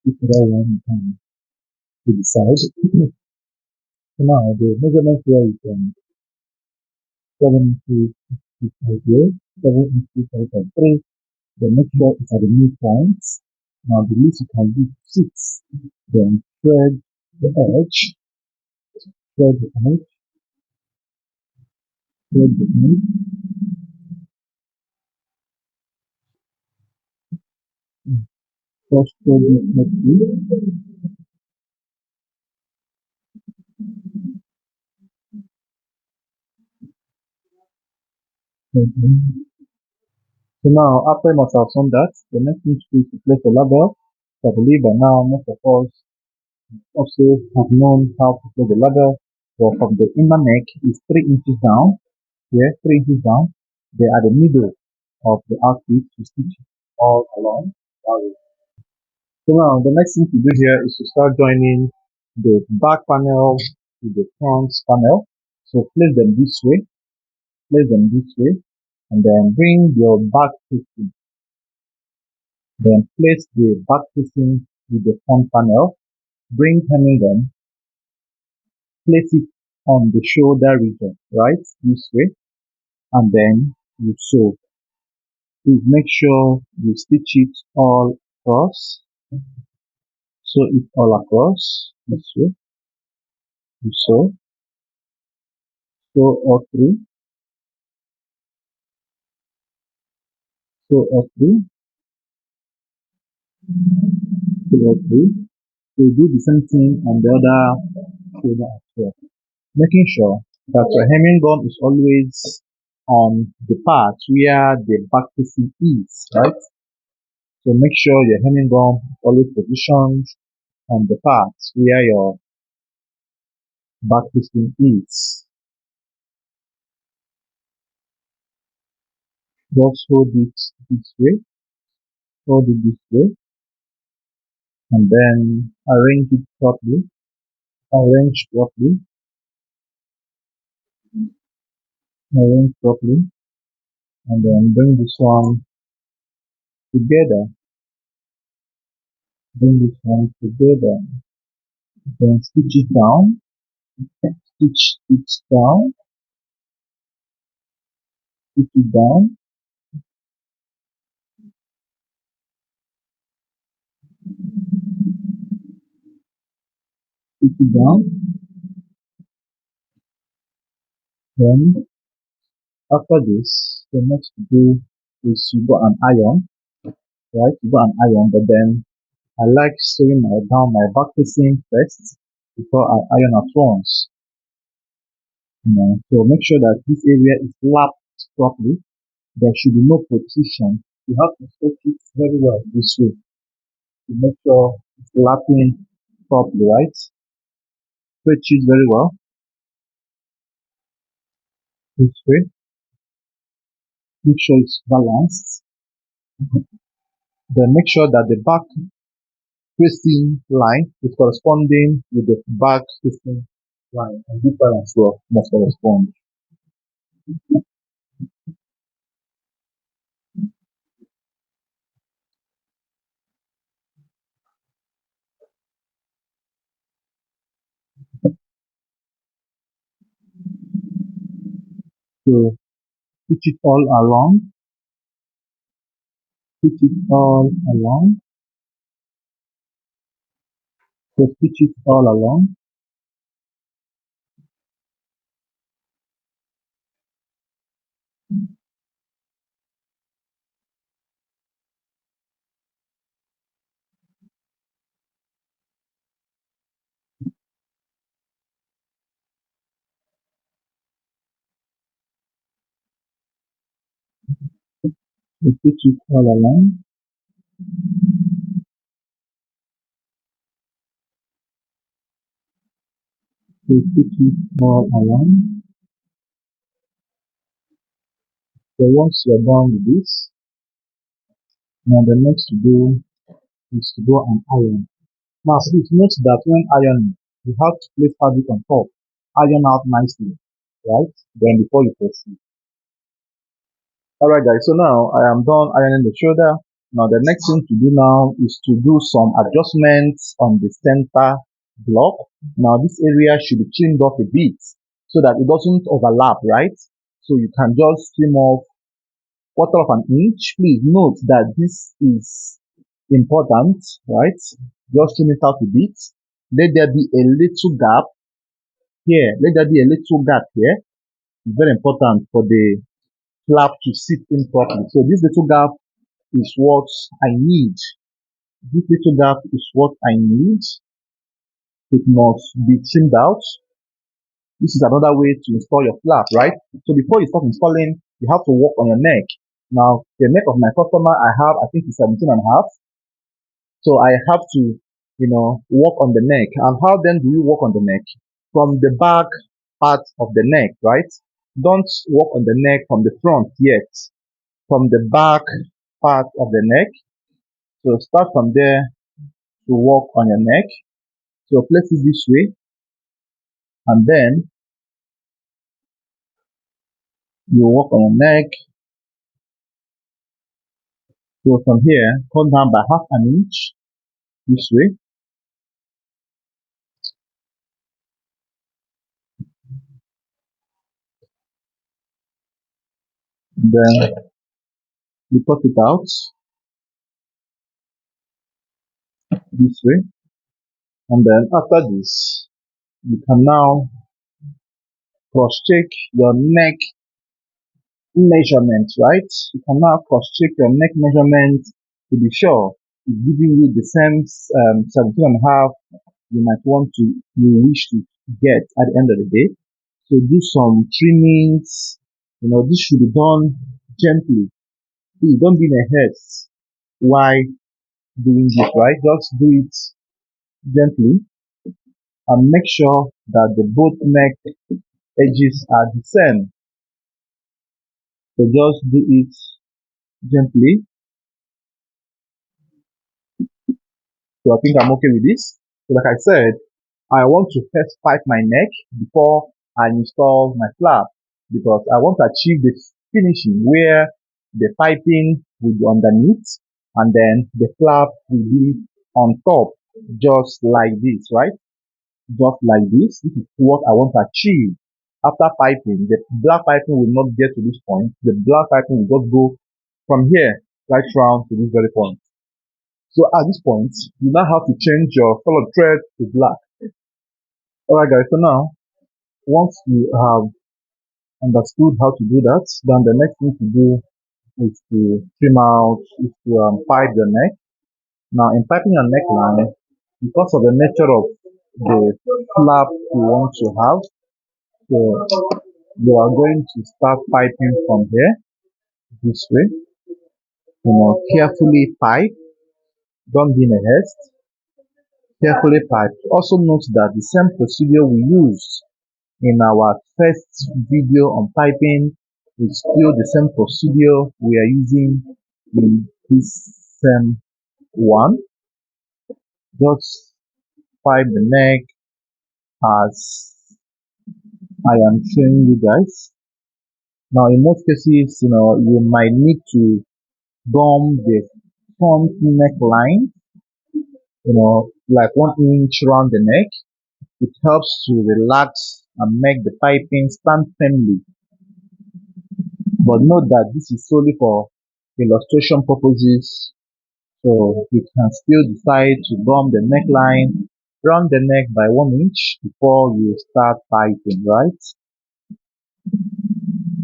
if that one you can to decide. So now the measurement here is 7 inches 5 here, 7 inches 5.3, Then make sure it's at the midpoint. Now the least you can do 6. Then thread the edge, thread the edge, thread the edge. First thread it next. So now, after you must have done that, the next thing to do is to place a label. So I believe by now most of us also have known how to place the label. But from the inner neck is 3 inches down. Here, 3 inches down. They are the middle of the outfit to stitch it all along. So now the next thing to do here is to start joining the back panel to the front panel. So place them this way, place them this way, and then bring your back facing. Then place the back facing with the front panel. Bring hemming gun, place it on the shoulder region, right? This way, and then you sew. Please make sure you stitch it all across. Sew it all across this way. You sew all through, sew all through, sew all through. So do the same thing on the other shoulder as well. Making sure that your hemming gun is always on the part where the back facing is, right? So make sure your hemming gun is always positioned on the part where your back facing is. Just hold it this way, hold it this way, and then arrange it properly, arrange properly, arrange properly, and then bring this one together, bring this one together, then stitch it down, stitch it down, stitch it down, stitch it down. Then after this, the next to do is you go and iron, right? You go and iron, but then I like sewing down my back facing first before I iron at once. So make sure that this area is lapped properly. There should be no protrusion. You have to stretch it very well this way to make sure it's lapping properly, right? Stretch it very well this way. Make sure it's balanced. Then make sure that the back facing line is corresponding with the back facing line, and this one as well must correspond. So stitch it all along, stitch it all along, so stitch it all along. So stitch it all along. So stitch it all along. So once you're done with this, now the next to do is to go and iron. Now please note that when ironing, you have to place fabric on top, iron out nicely, right? Then before you proceed. Alright guys, so now I am done ironing the shoulder. Now the next thing to do now is to do some adjustments on the center block. Now this area should be trimmed off a bit so that it doesn't overlap, right? So you can just trim off quarter of an inch. Please note that this is important, right? Just trim it out a bit. Let there be a little gap here. Let there be a little gap here. It's very important for the flap to sit in properly. So this little gap is what I need. This little gap is what I need. It must be trimmed out. This is another way to install your flap, right? So before you start installing, you have to work on your neck. Now, the neck of my customer, I think it's 17 and a half. So I have to, work on the neck. And how then do you work on the neck? From the back part of the neck, right? Don't work on the neck from the front yet. From the back part of the neck. So start from there to work on your neck. So place it this way. And then you work on your neck. So from here, cut down by half an inch this way. Then you cut it out this way. And then after this, you can now cross-check your neck measurement, right? You can now cross-check your neck measurement to be sure it's giving you the same 17 and a half you wish to get at the end of the day. So do some trimmings. This should be done gently. Please don't be in a haste while doing this, right? Just do it gently and make sure that the both neck edges are the same. So just do it gently. So I think I'm okay with this. So like I said, I want to first pipe my neck before I install my flap because I want to achieve the finishing where the piping will be underneath and then the flap will be on top, just like this, right? Just like this. This is what I want to achieve. After piping, the black piping will not get to this point. The black piping will just go from here right round to this very point. So at this point, you now have to change your color thread to black. Alright guys, so now, once you have understood how to do that, then the next thing to do is to pipe your neck. Now in piping your neckline, because of the nature of the flap you want to have, so you are going to start piping from here, this way. Carefully pipe, don't be in a haste. Carefully pipe. Also note that the same procedure we used in our first video on piping is still the same procedure we are using in this same one. Just pipe the neck as I am showing you guys. Now in most cases, you might need to gum the front neckline, like 1 inch around the neck. It helps to relax and make the piping stand firmly. But note that this is solely for illustration purposes. So you can still decide to gum the neckline around the neck by 1 inch before you start piping, right?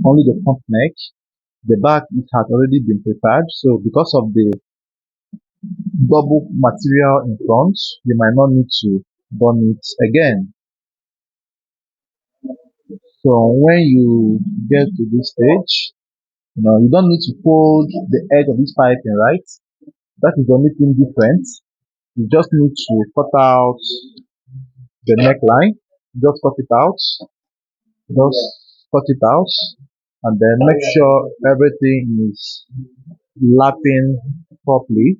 Only the front neck. The back, it has already been prepared. So because of the double material in front, you might not need to gum it again. So when you get to this stage, you don't need to fold the edge of this piping, right? That is the only thing different. You just need to cut out the neckline. Just cut it out. Just cut it out. And then make sure everything is lapping properly.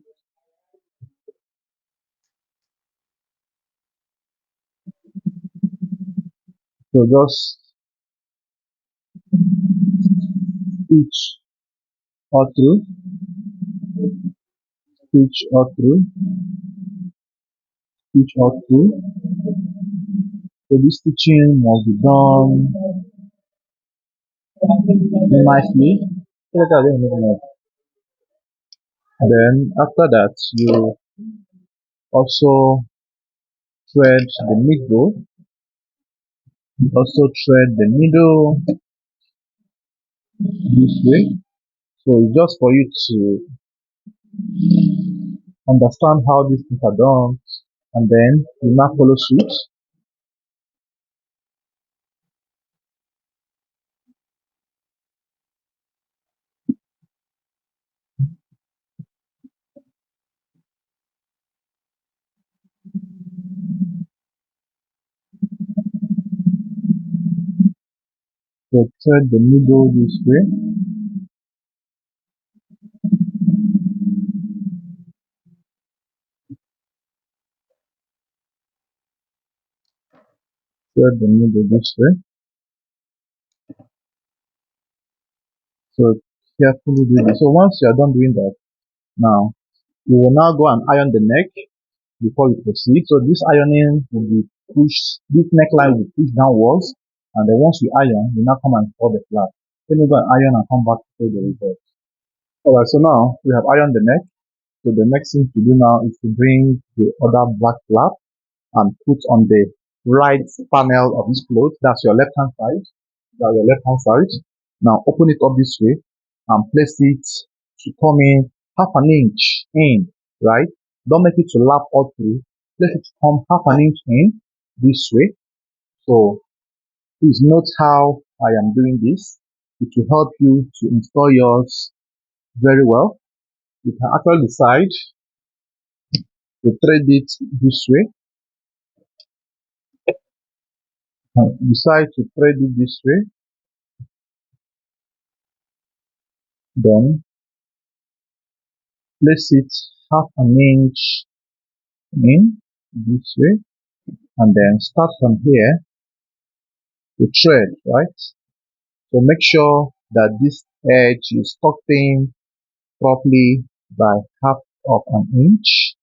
So just stitch all through. Stitch all through. Stitch all through. So this stitching must be done nicely. Then after that, you also thread the middle. You also thread the middle this way. So it's just for you to understand how these things are done, and then you now follow suit. So thread the middle this way. Thread the middle this way. So carefully do this. So once you are done doing that, now you will now go and iron the neck before you proceed. So this ironing will be pushed, this neckline will be pushed downwards, and then once you iron, you now come and fold the flap. Then you go and iron and come back to show the result. Alright, so now we have ironed the neck. So the next thing to do now is to bring the other black flap and put on the right panel of this cloth. That's your left hand side. That's your left hand side. Now open it up this way and place it to come in half an inch in, right? Don't make it to lap all through. Place it to come half an inch in this way. So please note how I am doing this. It will help you to install yours very well. You can actually decide to thread it this way. Decide to thread it this way. Then place it half an inch in this way, and then start from here to thread, right? So make sure that this edge is tucked in properly by half of an inch,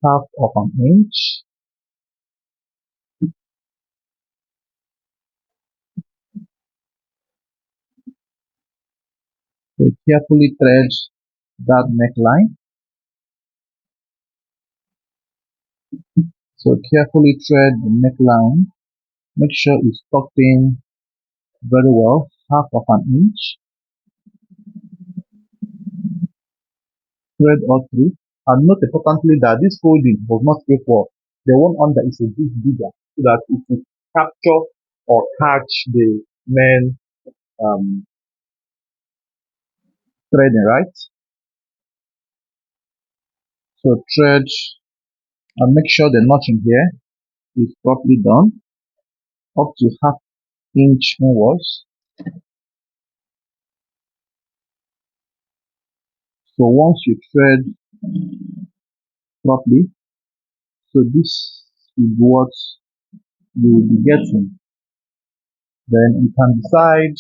half of an inch. So carefully thread that neckline. So carefully thread the neckline. Make sure it's tucked in very well, half of an inch. Thread all through. And note importantly that this folding was not equal. The one under is a bit bigger so that it will capture or catch the main threading, right? So thread and make sure the notching here is properly done up to half inch inwards. So once you thread properly, so this is what you will be getting. Then you can decide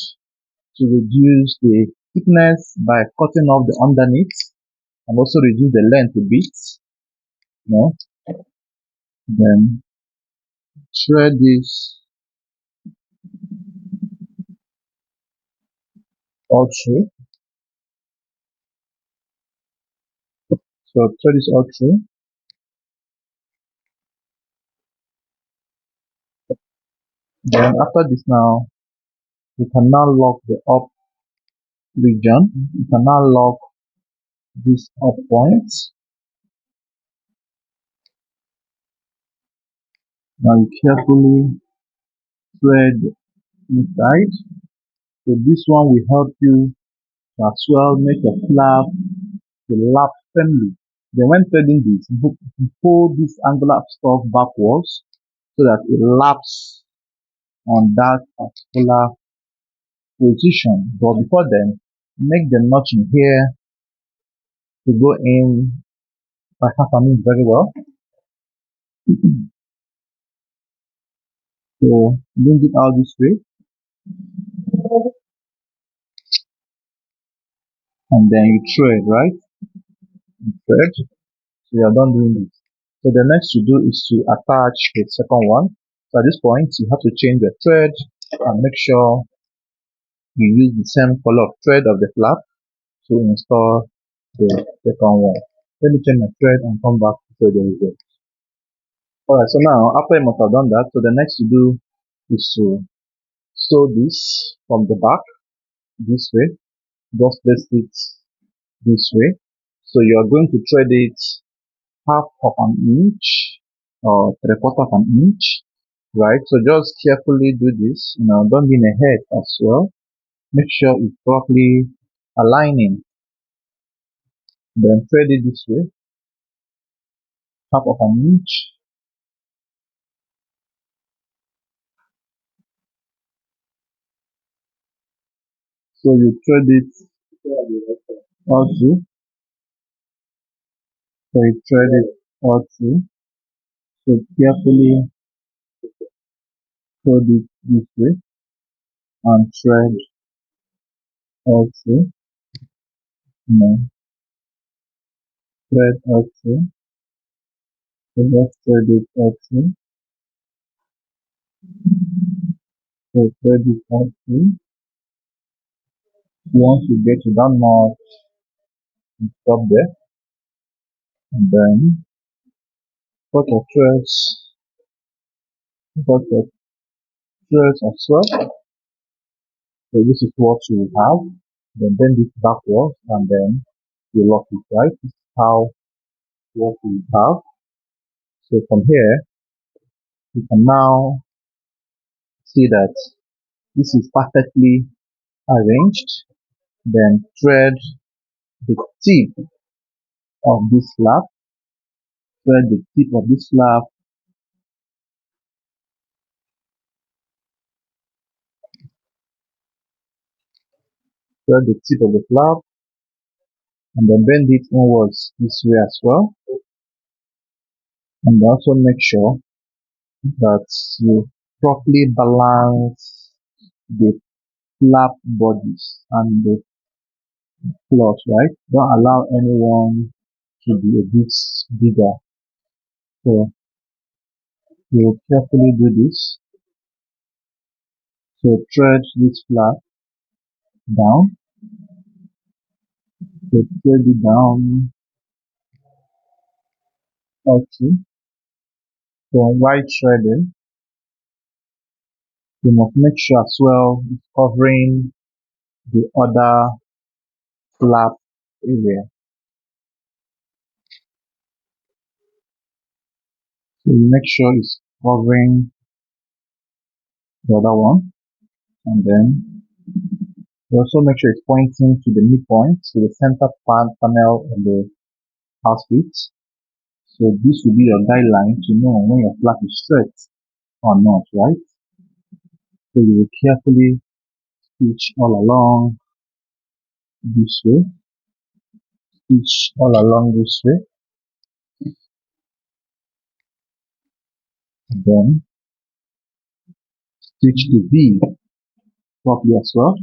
to reduce the thickness by cutting off the underneath and also reduce the length a bit. You know, then thread this all through. So thread this all through. Then after this now, you can now lock the up region. You can now lock this up point. Now you carefully thread inside. So this one will help you to as well make your flap to lap firmly. Then when threading this, you pull this angular stuff backwards so that it laps on that particular position. But before then, make the notching here to go in by half an inch very well. So bring it out this way, and then you thread, right? You thread. So you are done doing this. So the next to do is to attach the second one. So at this point, you have to change the thread and make sure you use the same color of thread of the flap to install the second one. Let me change my thread and come back to show the result. Alright, so now after you must have done that, so the next to do is to sew this from the back this way, just place it this way. So you are going to thread it half of an inch or 3/4 of an inch, right? So just carefully do this, don't be in a head as well. Make sure it's properly aligning. Then thread it this way, half of an inch. So you thread it all through. So you thread it all through. So carefully thread it this way and thread all through. You know, thread all through. So just thread it all through. So thread it all through. Once you get to that mark, you stop there and then cut your threads, cut your threads as well. So this is what you have. Then bend it backwards and then you lock it right. This is how what we have. So from here, you can now see that this is perfectly arranged. Then thread the tip of this flap, thread the tip of this flap, thread the tip of the flap, and then bend it inwards this way as well. And also make sure that you properly balance the flap bodies and the cloth, right? Don't allow anyone to be a bit bigger. So you carefully do this. So thread this flap down. So thread it down. Okay. So while threading, you must make sure as well it's covering the other flap area. So you make sure it's covering the other one, and then you also make sure it's pointing to the midpoint, to the center panel of the outfit. So this will be your guideline to know when your flap is straight or not, right? So you will carefully stitch all along this way, stitch all along this way, and then stitch the V properly as well.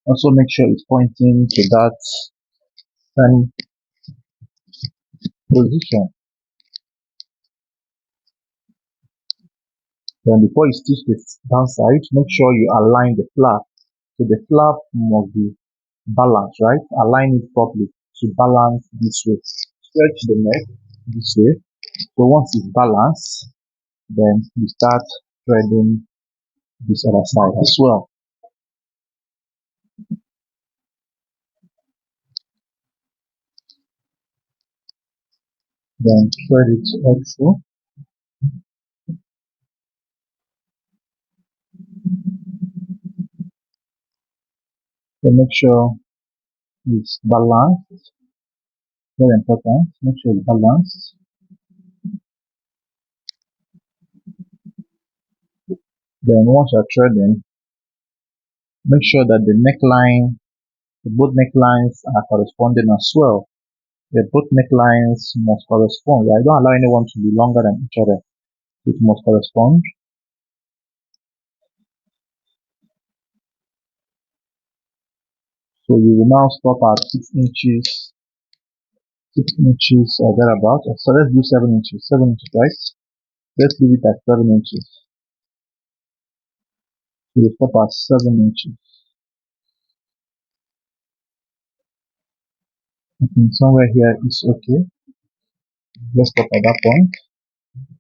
Also make sure it's pointing to that same position. Then before you stitch this downside, make sure you align the flap. So the flap must be balanced, right? Align it properly to balance this way. Stretch the neck this way. So once it's balanced, then you start threading this other side as well. Then thread it all through. So make sure it's balanced. Very important. Make sure it's balanced. Then once you're threading, make sure that the neckline, both necklines are corresponding as well. The both necklines must correspond. Right? Don't allow anyone to be longer than each other. It must correspond. So you will now stop at 6 inches or thereabouts. So let's do 7 inches. 7 inches, right? Let's leave it at 7 inches. So you stop at 7 inches. I think somewhere here is okay. Let's stop at that point.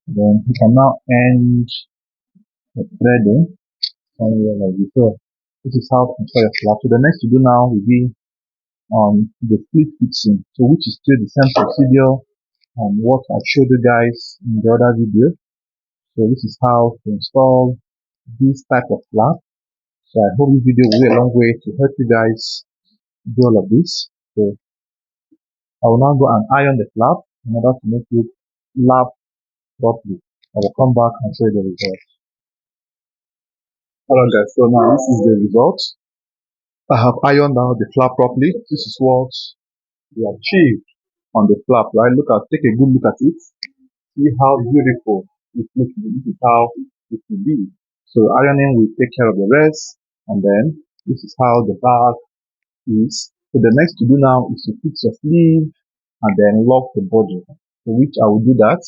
Then we can now end the threading somewhere like this. So this is how to install your flap. So the next to do now will be on the split fixing. So which is still the same procedure what I showed you guys in the other video. So this is how to install this type of flap. So I hope this video will go a long way to help you guys do all of this. So I will now go and iron the flap in order to make it lap properly. I will come back and show you the result. Alright guys, so now this is the result. I have ironed out the flap properly. This is what we achieved on the flap, right? Take a good look at it. See how beautiful it's looking. This is how it will be. So ironing will take care of the rest, and then this is how the back is. So the next to do now is to fix your sleeve and then lock the body, for which I will do that.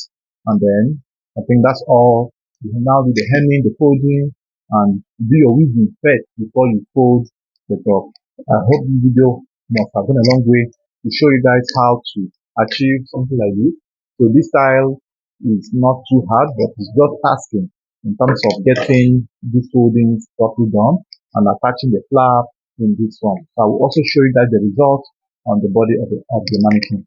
And then I think that's all. You can now do the hemming, the folding, and do your weaving first before you fold the top. I hope this video must have gone a long way to show you guys how to achieve something like this. So this style is not too hard, but it's just asking in terms of getting these foldings properly done and attaching the flap in this form. So I will also show you guys the result on the body of the mannequin.